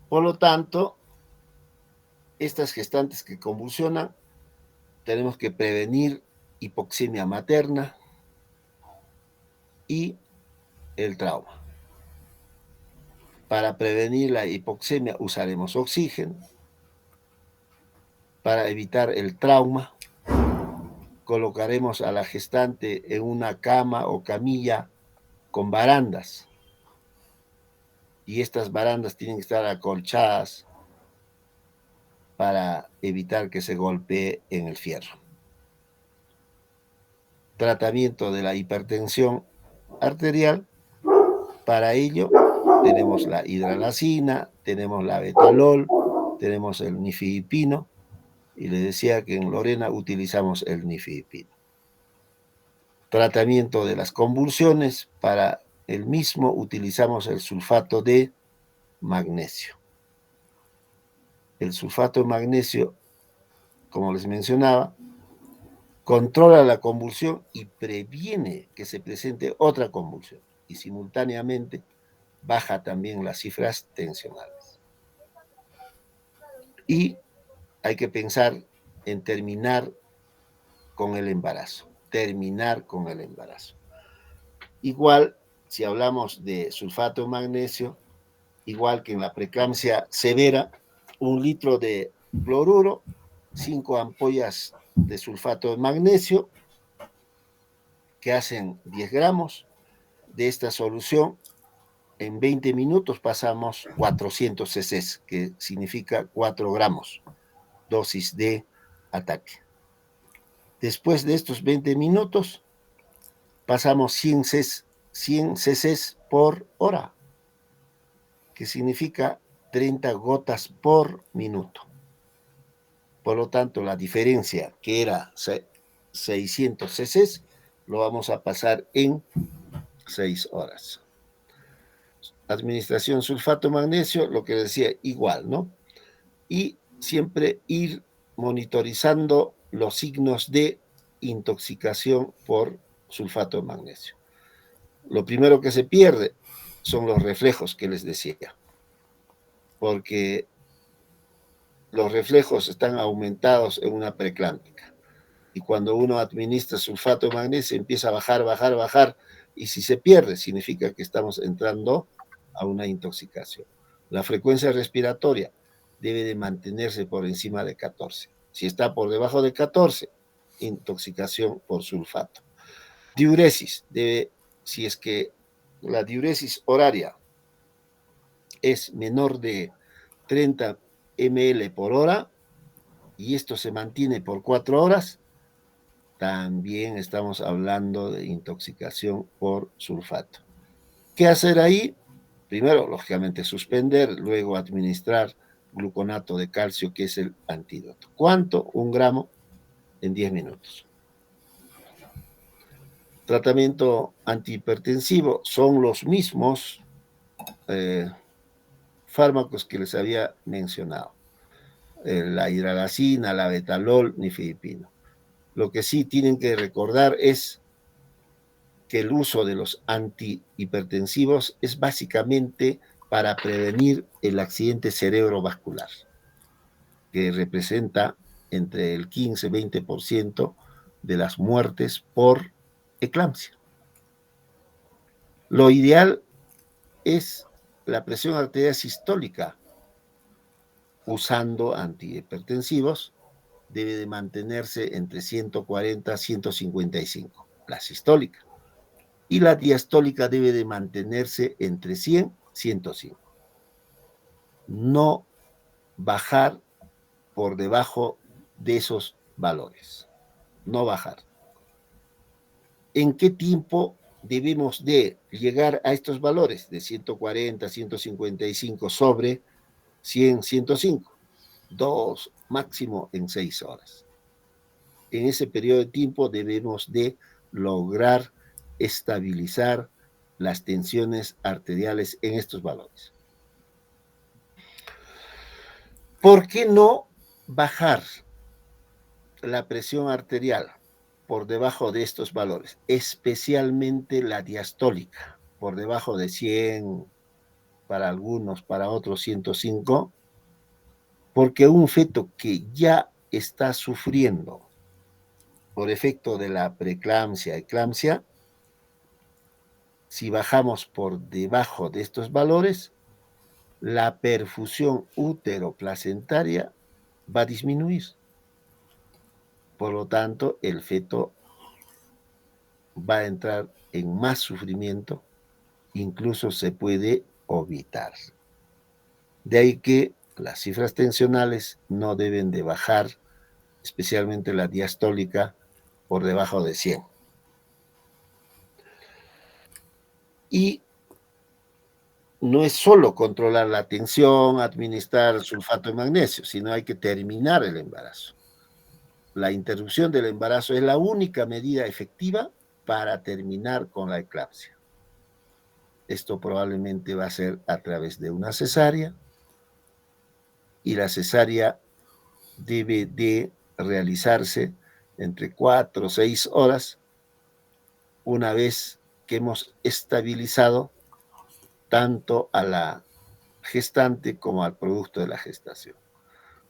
Por lo tanto, estas gestantes que convulsionan, tenemos que prevenir hipoxemia materna y el trauma. Para prevenir la hipoxemia usaremos oxígeno. Para evitar el trauma, colocaremos a la gestante en una cama o camilla con barandas. Y estas barandas tienen que estar acolchadas para evitar que se golpee en el fierro. Tratamiento de la hipertensión arterial. Para ello tenemos la hidralacina, tenemos la betalol, tenemos el nifedipino, y les decía que en Lorena utilizamos el nifedipino. Tratamiento de las convulsiones, para el mismo utilizamos el sulfato de magnesio. El sulfato de magnesio, como les mencionaba, controla la convulsión y previene que se presente otra convulsión, y simultáneamente baja también las cifras tensionales. Y hay que pensar en terminar con el embarazo. Igual, si hablamos de sulfato de magnesio, igual que en la preeclampsia severa, 1 litro de cloruro, 5 ampollas de sulfato de magnesio, que hacen 10 gramos de esta solución. En 20 minutos pasamos 400 cc, que significa 4 gramos, dosis de ataque. Después de estos 20 minutos, pasamos 100 cc por hora, que significa 30 gotas por minuto. Por lo tanto, la diferencia que era 600 cc lo vamos a pasar en 6 horas. Administración sulfato magnesio, lo que decía, igual, ¿no? Y siempre ir monitorizando los signos de intoxicación por sulfato de magnesio. Lo primero que se pierde son los reflejos que les decía, porque los reflejos están aumentados en una preclántica. Y cuando uno administra sulfato de magnesio empieza a bajar, bajar, bajar, y si se pierde significa que estamos entrando a una intoxicación. La frecuencia respiratoria debe de mantenerse por encima de 14. Si está por debajo de 14, intoxicación por sulfato. Diuresis, si es que la diuresis horaria es menor de 30 ml por hora y esto se mantiene por 4 horas, también estamos hablando de intoxicación por sulfato. ¿Qué hacer ahí? Primero, lógicamente, suspender, luego administrar gluconato de calcio, que es el antídoto. ¿Cuánto? 1 gramo en 10 minutos. Tratamiento antihipertensivo son los mismos fármacos que les había mencionado. La hidralazina, la betalol, nifedipino. Lo que sí tienen que recordar es que el uso de los antihipertensivos es básicamente para prevenir el accidente cerebrovascular, que representa entre el 15-20% de las muertes por eclampsia. Lo ideal es la presión arterial sistólica usando antihipertensivos, debe de mantenerse entre 140 y 155, la sistólica. Y la diastólica debe de mantenerse entre 100 y 105. No bajar por debajo de esos valores. No bajar. ¿En qué tiempo debemos de llegar a estos valores? De 140, 155 sobre 100, 105. 2, máximo en 6 horas. En ese periodo de tiempo debemos de lograr estabilizar las tensiones arteriales en estos valores. ¿Por qué no bajar la presión arterial por debajo de estos valores? Especialmente la diastólica, por debajo de 100, para algunos, para otros 105, porque un feto que ya está sufriendo por efecto de la preeclampsia, eclampsia, si bajamos por debajo de estos valores, la perfusión útero-placentaria va a disminuir. Por lo tanto, el feto va a entrar en más sufrimiento, incluso se puede ovitar. De ahí que las cifras tensionales no deben de bajar, especialmente la diastólica, por debajo de 100. Y no es solo controlar la tensión, administrar sulfato de magnesio, sino hay que terminar el embarazo. La interrupción del embarazo es la única medida efectiva para terminar con la eclampsia. Esto probablemente va a ser a través de una cesárea, y la cesárea debe de realizarse entre 4 o 6 horas una vez que hemos estabilizado tanto a la gestante como al producto de la gestación.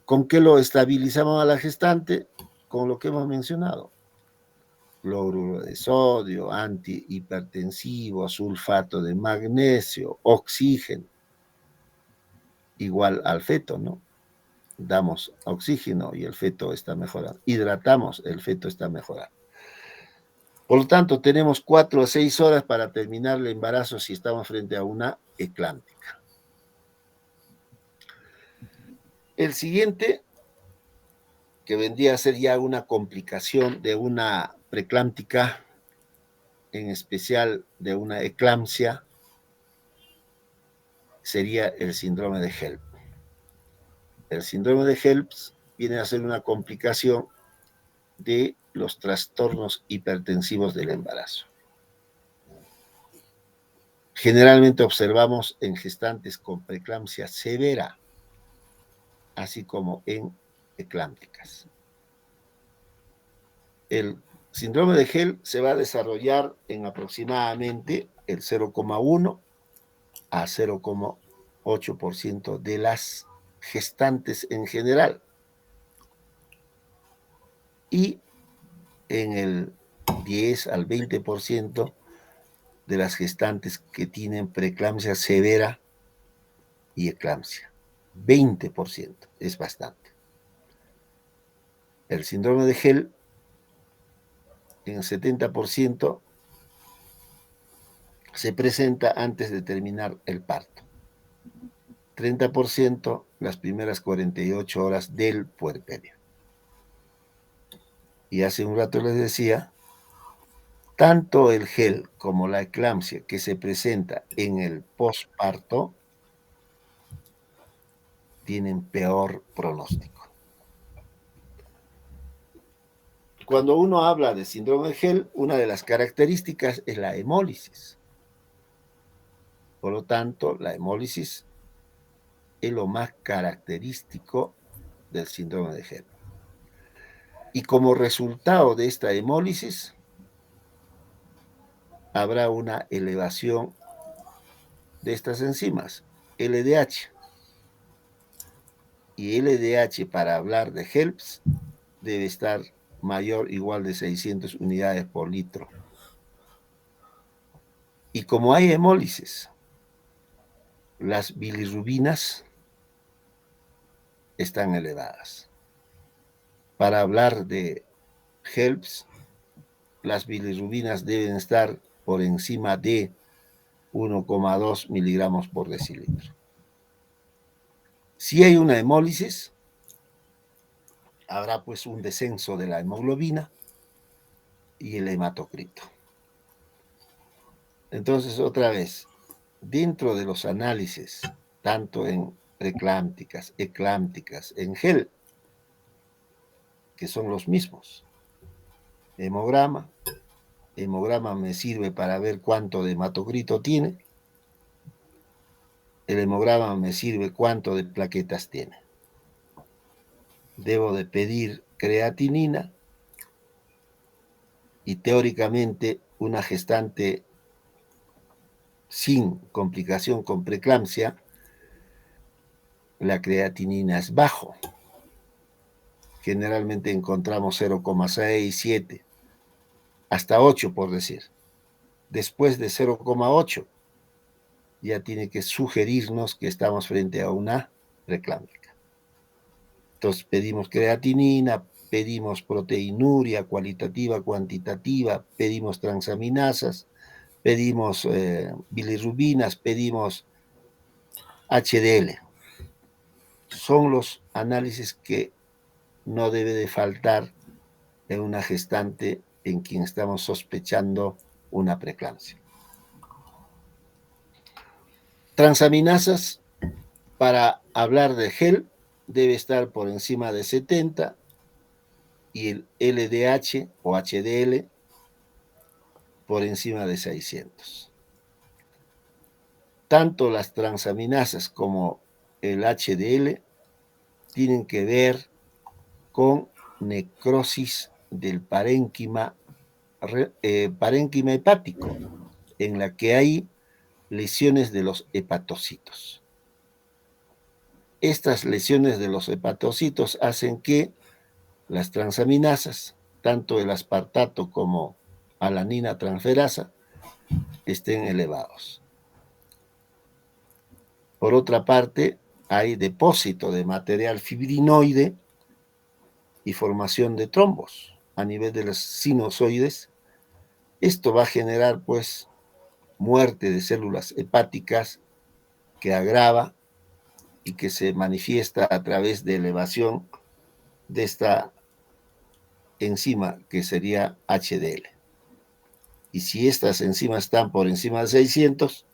¿Con qué lo estabilizamos a la gestante? Con lo que hemos mencionado. Cloruro de sodio, antihipertensivo, sulfato de magnesio, oxígeno, igual al feto, ¿no? Damos oxígeno y el feto está mejorando. Hidratamos, el feto está mejorando. Por lo tanto, tenemos 4 a 6 horas para terminar el embarazo si estamos frente a una eclántica. El siguiente, que vendría a ser ya una complicación de una preclántica, en especial de una eclampsia, sería el síndrome de HELLP. El síndrome de HELLP viene a ser una complicación de los trastornos hipertensivos del embarazo. Generalmente observamos en gestantes con preeclampsia severa, así como en eclámpticas. El síndrome de Hell se va a desarrollar en aproximadamente el 0,1 a 0,8% de las gestantes en general. Y en el 10 al 20% de las gestantes que tienen preeclampsia severa y eclampsia. 20% es bastante. El síndrome de Hell en el 70% se presenta antes de terminar el parto. 30% las primeras 48 horas del puerperio. Y hace un rato les decía, tanto el gel como la eclampsia que se presenta en el posparto tienen peor pronóstico. Cuando uno habla de síndrome de Hell, una de las características es la hemólisis. Por lo tanto, la hemólisis es lo más característico del síndrome de Hell. Y como resultado de esta hemólisis, habrá una elevación de estas enzimas, LDH. Y LDH, para hablar de HELPS, debe estar mayor o igual de 600 unidades por litro. Y como hay hemólisis, las bilirrubinas están elevadas. Para hablar de HELPS, las bilirrubinas deben estar por encima de 1,2 miligramos por decilitro. Si hay una hemólisis, habrá pues un descenso de la hemoglobina y el hematocrito. Entonces, otra vez, dentro de los análisis, tanto en preeclámpticas, eclámpticas, en gel, que son los mismos, hemograma me sirve para ver cuánto de hematocrito tiene, el hemograma me sirve cuánto de plaquetas tiene. Debo de pedir creatinina y teóricamente una gestante sin complicación con preeclampsia, la creatinina es bajo. Generalmente encontramos 0,6, 7, hasta 8 por decir. Después de 0,8 ya tiene que sugerirnos que estamos frente a una preeclámptica. Entonces pedimos creatinina, pedimos proteinuria cualitativa, cuantitativa, pedimos transaminasas, pedimos bilirrubinas, pedimos HDL. Son los análisis que no debe de faltar en una gestante en quien estamos sospechando una preeclampsia. Transaminasas, para hablar de gel, debe estar por encima de 70 y el LDH o HDL por encima de 600. Tanto las transaminasas como el HDL tienen que ver con necrosis del parénquima hepático, en la que hay lesiones de los hepatocitos. Estas lesiones de los hepatocitos hacen que las transaminasas, tanto el aspartato como alanina transferasa, estén elevados. Por otra parte, hay depósito de material fibrinoide y formación de trombos a nivel de los sinusoides. Esto va a generar, pues, muerte de células hepáticas que agrava y que se manifiesta a través de elevación de esta enzima que sería HDL. Y si estas enzimas están por encima de 600,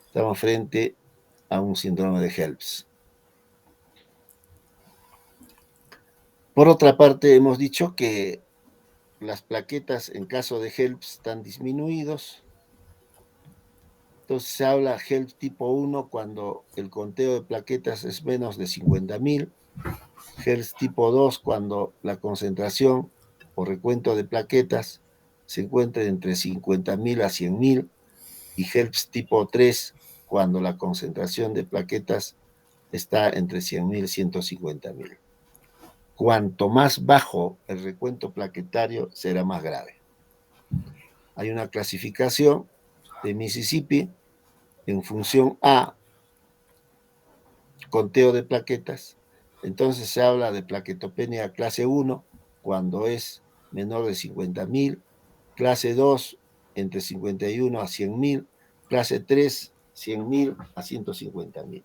estamos frente a un síndrome de HELPS. Por otra parte, hemos dicho que las plaquetas en caso de HELPS están disminuidos. Entonces se habla HELPS tipo 1 cuando el conteo de plaquetas es menos de 50.000, HELPS tipo 2 cuando la concentración o recuento de plaquetas se encuentra entre 50.000 a 100.000, y HELPS tipo 3 cuando la concentración de plaquetas está entre 100.000 y 150.000. Cuanto más bajo el recuento plaquetario, será más grave. Hay una clasificación de Mississippi en función a conteo de plaquetas. Entonces se habla de plaquetopenia clase 1 cuando es menor de 50.000, clase 2 entre 51 a 100.000, clase 3 100.000 a 150.000.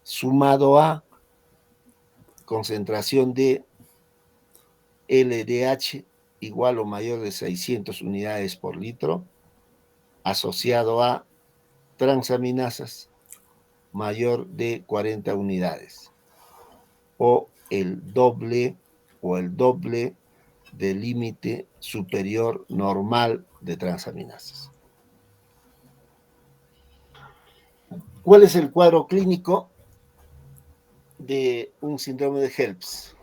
Sumado a concentración de LDH igual o mayor de 600 unidades por litro, asociado a transaminasas mayor de 40 unidades, o el doble del límite superior normal de transaminasas. ¿Cuál es el cuadro clínico de un síndrome de HELPS?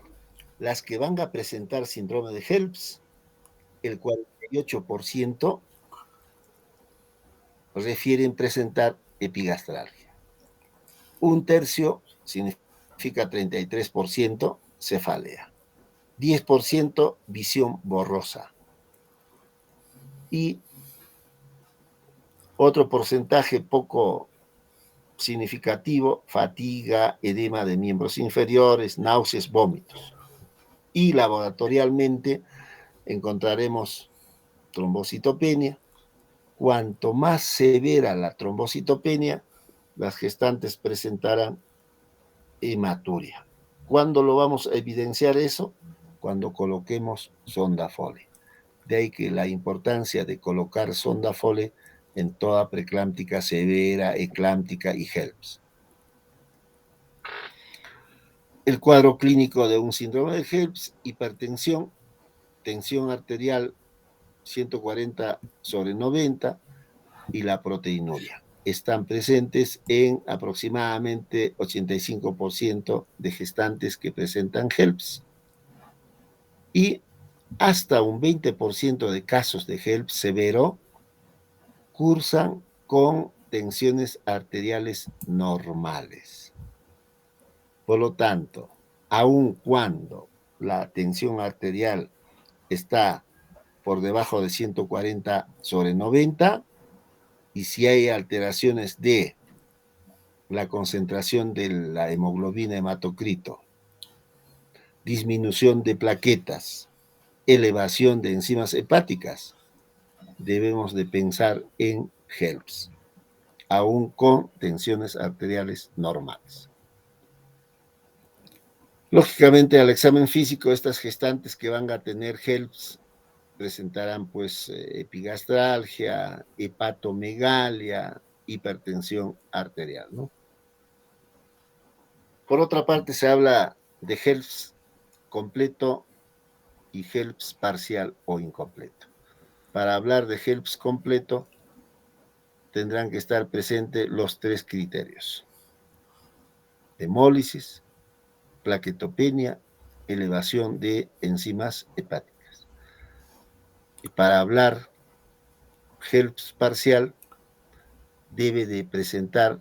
Las que van a presentar síndrome de HELPS, el 48% refieren presentar epigastralgia. Un tercio significa 33% cefalea. 10% visión borrosa. Y otro porcentaje poco significativo, fatiga, edema de miembros inferiores, náuseas, vómitos. Y laboratorialmente encontraremos trombocitopenia. Cuanto más severa la trombocitopenia, las gestantes presentarán hematuria. ¿Cuándo lo vamos a evidenciar eso? Cuando coloquemos sonda Foley. De ahí que la importancia de colocar sonda Foley en toda preeclámptica severa, eclámptica y HELPS. El cuadro clínico de un síndrome de HELPS: hipertensión, tensión arterial 140/90 y la proteinuria. Están presentes en aproximadamente 85% de gestantes que presentan HELPS. Y hasta un 20% de casos de HELPS severo cursan con tensiones arteriales normales. Por lo tanto, aun cuando la tensión arterial está por debajo de 140/90, y si hay alteraciones de la concentración de la hemoglobina hematocrito, disminución de plaquetas, elevación de enzimas hepáticas, debemos de pensar en HELPS, aún con tensiones arteriales normales. Lógicamente, al examen físico, estas gestantes que van a tener HELPS presentarán pues epigastralgia, hepatomegalia, hipertensión arterial, ¿no? Por otra parte, se habla de HELPS completo y HELPS parcial o incompleto. Para hablar de HELPS completo, tendrán que estar presentes los tres criterios: hemólisis, plaquetopenia, elevación de enzimas hepáticas. Y para hablar HELPS parcial, debe de presentar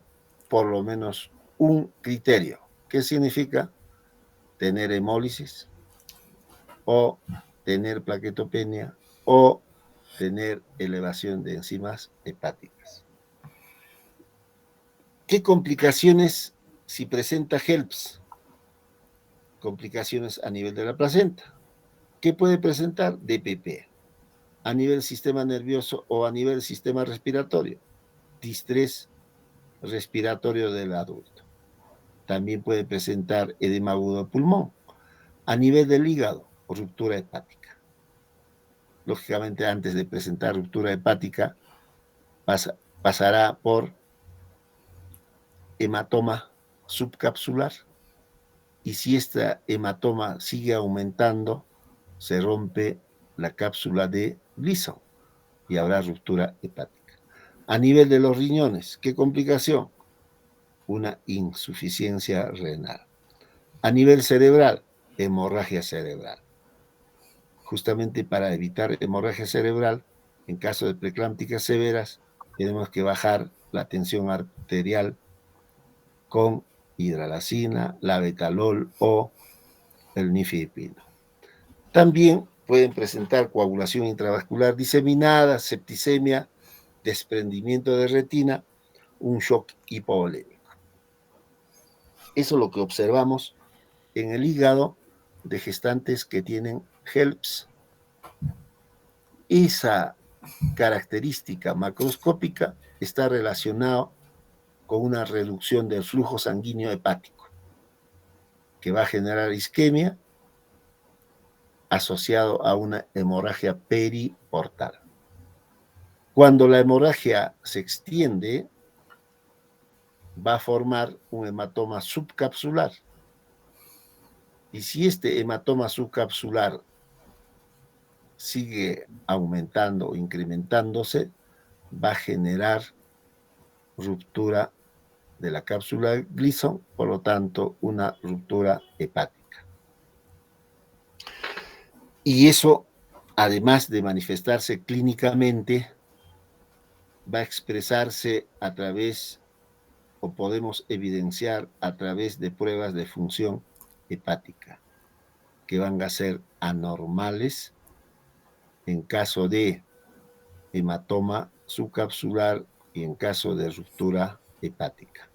por lo menos un criterio. ¿Qué significa? Tener hemólisis, o tener plaquetopenia, o tener elevación de enzimas hepáticas. ¿Qué complicaciones si presenta HELPS? Complicaciones a nivel de la placenta. ¿Qué puede presentar? DPP. A nivel sistema nervioso o a nivel sistema respiratorio, distrés respiratorio del adulto. También puede presentar edema agudo de pulmón. A nivel del hígado, ruptura hepática. Lógicamente, antes de presentar ruptura hepática, pasará por hematoma subcapsular, y si esta hematoma sigue aumentando, se rompe la cápsula de Gleason y habrá ruptura hepática. A nivel de los riñones, ¿qué complicación? Una insuficiencia renal. A nivel cerebral, hemorragia cerebral. Justamente para evitar hemorragia cerebral, en caso de preeclámpticas severas, tenemos que bajar la tensión arterial con hidralazina, labetalol o el nifedipino. También pueden presentar coagulación intravascular diseminada, septicemia, desprendimiento de retina, un shock hipovolémico. Eso es lo que observamos en el hígado de gestantes que tienen HELPS. Esa característica macroscópica está relacionada con una reducción del flujo sanguíneo hepático, que va a generar isquemia asociado a una hemorragia periportal. Cuando la hemorragia se extiende, va a formar un hematoma subcapsular. Y si este hematoma subcapsular sigue aumentando o incrementándose, va a generar ruptura de la cápsula Gleason, por lo tanto, una ruptura hepática. Y eso, además de manifestarse clínicamente, va a expresarse a través, o podemos evidenciar a través de pruebas de función hepática, que van a ser anormales en caso de hematoma subcapsular y en caso de ruptura hepática.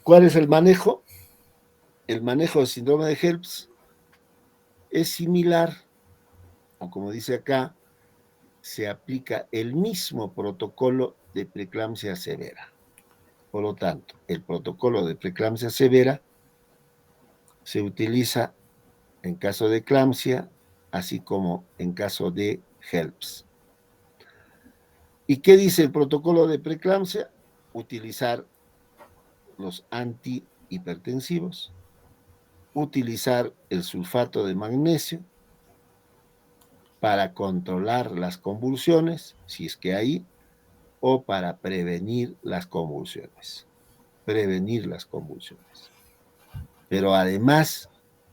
¿Cuál es el manejo? El manejo del síndrome de HELPS es similar, o como dice acá, se aplica el mismo protocolo de preeclampsia severa. Por lo tanto, el protocolo de preeclampsia severa se utiliza en caso de eclampsia, así como en caso de HELPS. ¿Y qué dice el protocolo de preeclampsia? Utilizar los antihipertensivos, utilizar el sulfato de magnesio para controlar las convulsiones, si es que hay, o para prevenir las convulsiones. Prevenir las convulsiones. Pero además,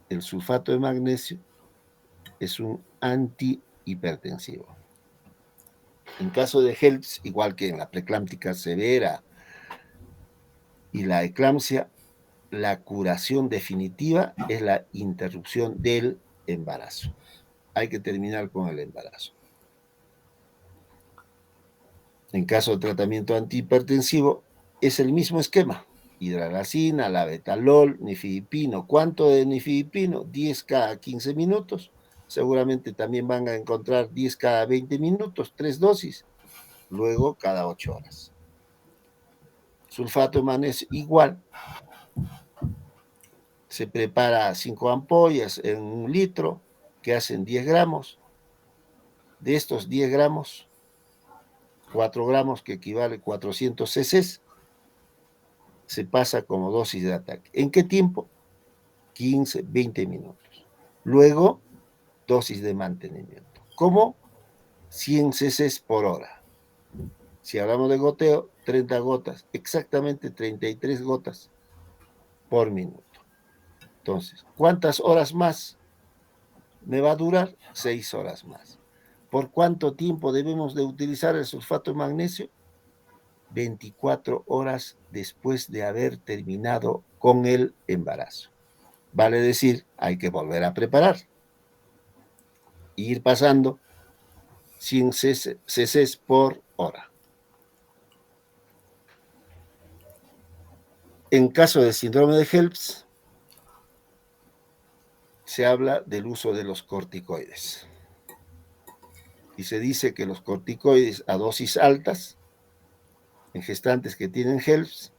el sulfato de magnesio es un antihipertensivo. En caso de HELPS, igual que en la preeclámptica severa y la eclampsia, la curación definitiva es la interrupción del embarazo. Hay que terminar con el embarazo. En caso de tratamiento antihipertensivo, es el mismo esquema. Hidralazina, labetalol, nifedipino. ¿Cuánto de nifedipino? 10 cada 15 minutos. Seguramente también van a encontrar 10 cada 20 minutos, 3 dosis. Luego cada 8 horas. Sulfato de magnesio igual. Se prepara 5 ampollas en 1 litro que hacen 10 gramos. De estos 10 gramos, 4 gramos que equivale a 400 cc, se pasa como dosis de ataque. ¿En qué tiempo? 15, 20 minutos. Luego, dosis de mantenimiento. ¿Cómo? 100 cc por hora. Si hablamos de goteo, 30 gotas, exactamente 33 gotas por minuto. Entonces, ¿cuántas horas más me va a durar? 6 horas más. ¿Por cuánto tiempo debemos de utilizar el sulfato de magnesio? 24 horas después de haber terminado con el embarazo. Vale decir, hay que volver a preparar. Ir pasando 100 cc por hora. En caso de síndrome de HELPS, se habla del uso de los corticoides. Y se dice que los corticoides a dosis altas, en gestantes que tienen HELPS,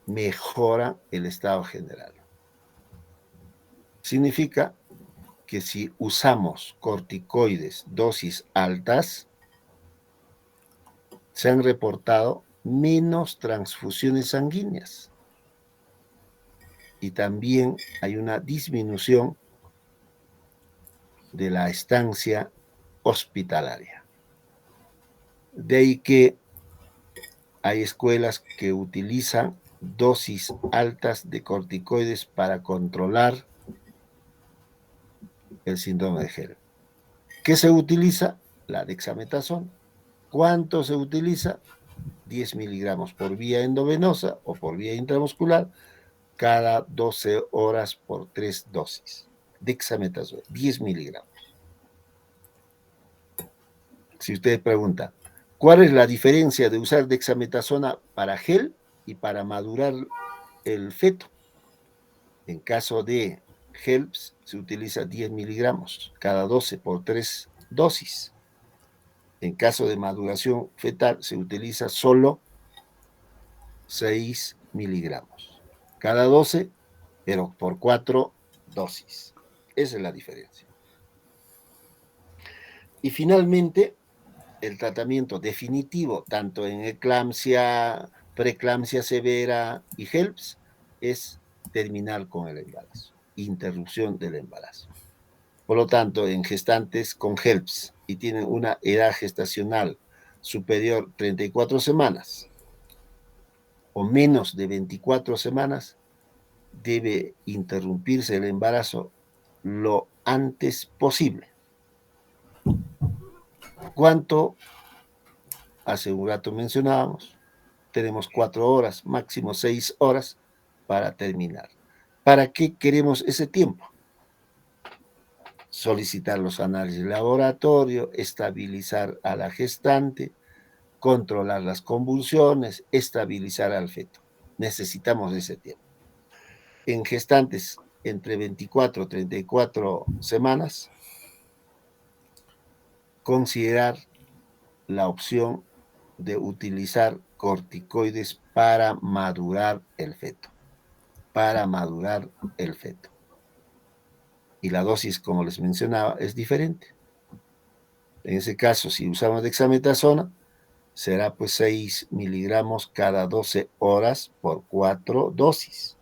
mejoran el estado general. Significa que si usamos corticoides dosis altas, se han reportado menos transfusiones sanguíneas. Y también hay una disminución de la estancia hospitalaria. De ahí que hay escuelas que utilizan dosis altas de corticoides para controlar el síndrome de HELP. ¿Qué se utiliza? La dexametasona. ¿Cuánto se utiliza? 10 miligramos por vía endovenosa o por vía intramuscular cada 12 horas por 3 dosis. Dexametasona, 10 miligramos. Si usted pregunta, ¿cuál es la diferencia de usar dexametasona para gel y para madurar el feto? En caso de HELPS se utiliza 10 miligramos cada 12 por 3 dosis. En caso de maduración fetal se utiliza solo 6 miligramos cada 12, pero por 4 dosis. Esa es la diferencia. Y finalmente, el tratamiento definitivo, tanto en eclampsia, preeclampsia severa y HELPS, es terminar con el embarazo, interrupción del embarazo. Por lo tanto, en gestantes con HELPS y tienen una edad gestacional superior a 34 semanas o menos de 24 semanas, debe interrumpirse el embarazo lo antes posible. ¿Cuánto? Hace un rato mencionábamos, tenemos 4 horas, máximo 6 horas para terminar. ¿Para qué queremos ese tiempo? Solicitar los análisis de laboratorio, estabilizar a la gestante, controlar las convulsiones, estabilizar al feto. Necesitamos ese tiempo. En gestantes entre 24 y 34 semanas, considerar la opción de utilizar corticoides para madurar el feto. Para madurar el feto. Y la dosis, como les mencionaba, es diferente. En ese caso, si usamos dexametasona, será pues 6 miligramos cada 12 horas por 4 dosis.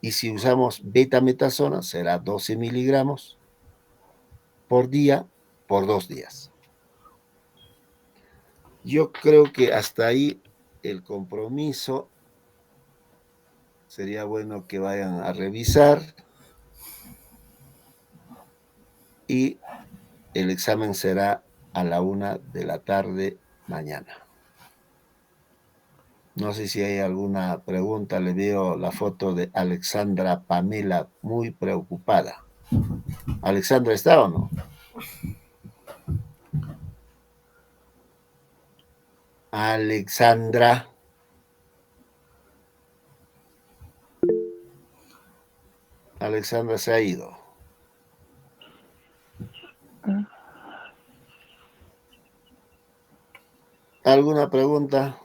Y si usamos betametasona, será 12 miligramos por día por 2 días. Yo creo que hasta ahí el compromiso sería bueno que vayan a revisar y el examen será a la 1 de la tarde mañana. No sé si hay alguna pregunta. Le veo la foto de Alexandra Pamela muy preocupada. ¿Alexandra está o no? Alexandra. Alexandra se ha ido. ¿Alguna pregunta?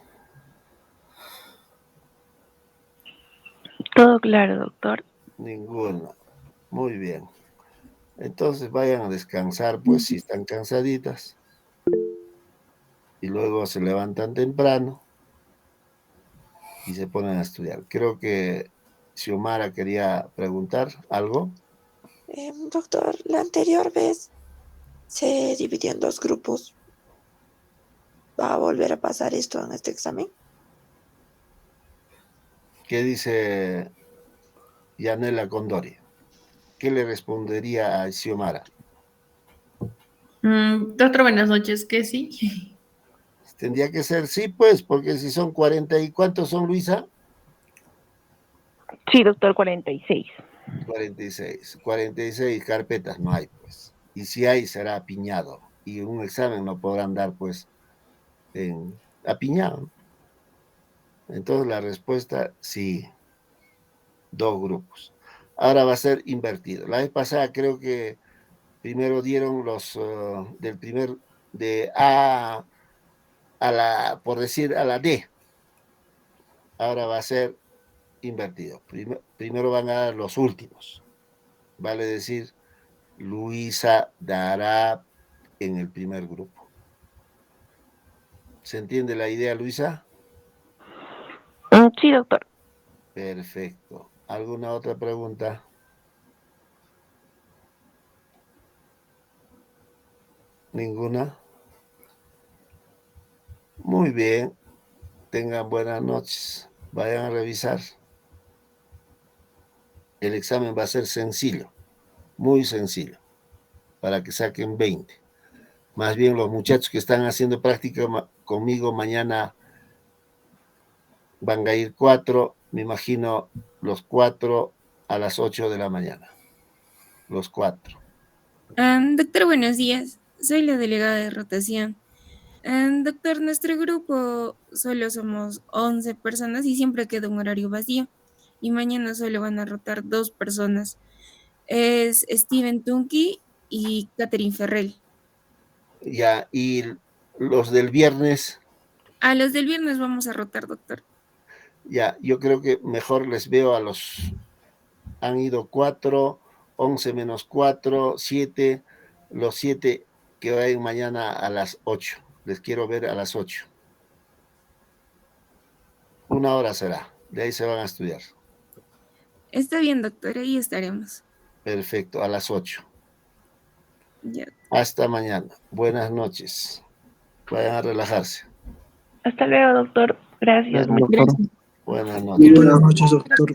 Todo claro, doctor. Ninguna. Muy bien. Entonces vayan a descansar, pues, si están cansaditas. Y luego se levantan temprano y se ponen a estudiar. Creo que Xiomara quería preguntar algo. Doctor, la anterior vez se dividió en 2 grupos. ¿Va a volver a pasar esto en este examen? ¿Qué dice Yanela Condori? ¿Qué le respondería a Xiomara? Doctor, buenas noches, que sí. Tendría que ser sí, pues, porque si son 40 y ¿cuántos son, Luisa? Sí, doctor, 46. 46 carpetas no hay, pues. Y si hay, será apiñado. Y un examen no podrán dar, pues, en apiñado. Entonces la respuesta, sí, 2 grupos. Ahora va a ser invertido. La vez pasada creo que primero dieron los del primer, de a la, por decir, a la D. Ahora va a ser invertido. Primero van a dar los últimos. Vale decir, Luisa dará en el primer grupo. ¿Se entiende la idea, Luisa? Sí, doctor. Perfecto. ¿Alguna otra pregunta? ¿Ninguna? Muy bien. Tengan buenas noches. Vayan a revisar. El examen va a ser sencillo, muy sencillo, para que saquen 20. Más bien los muchachos que están haciendo práctica conmigo mañana van a ir 4, me imagino los 4 a las 8 de la mañana. Los 4. Doctor, buenos días. Soy la delegada de rotación. Doctor, nuestro grupo solo somos 11 personas y siempre queda un horario vacío. Y mañana solo van a rotar 2 personas. Es Steven Tunki y Catherine Ferrell. Ya, y los del viernes, A los del viernes vamos a rotar, doctor. ya, yo creo que mejor les veo a los, han ido 4, 11 menos 4, 7, los 7 que vayan mañana a las 8. Les quiero ver a las 8. 1 hora será, de ahí se van a estudiar. Está bien, doctor, ahí estaremos. Perfecto, a las 8. Ya. Hasta mañana. Buenas noches. Vayan a relajarse. Hasta luego, doctor. Gracias. Doctor. Buenas noches. Buenas noches, doctor.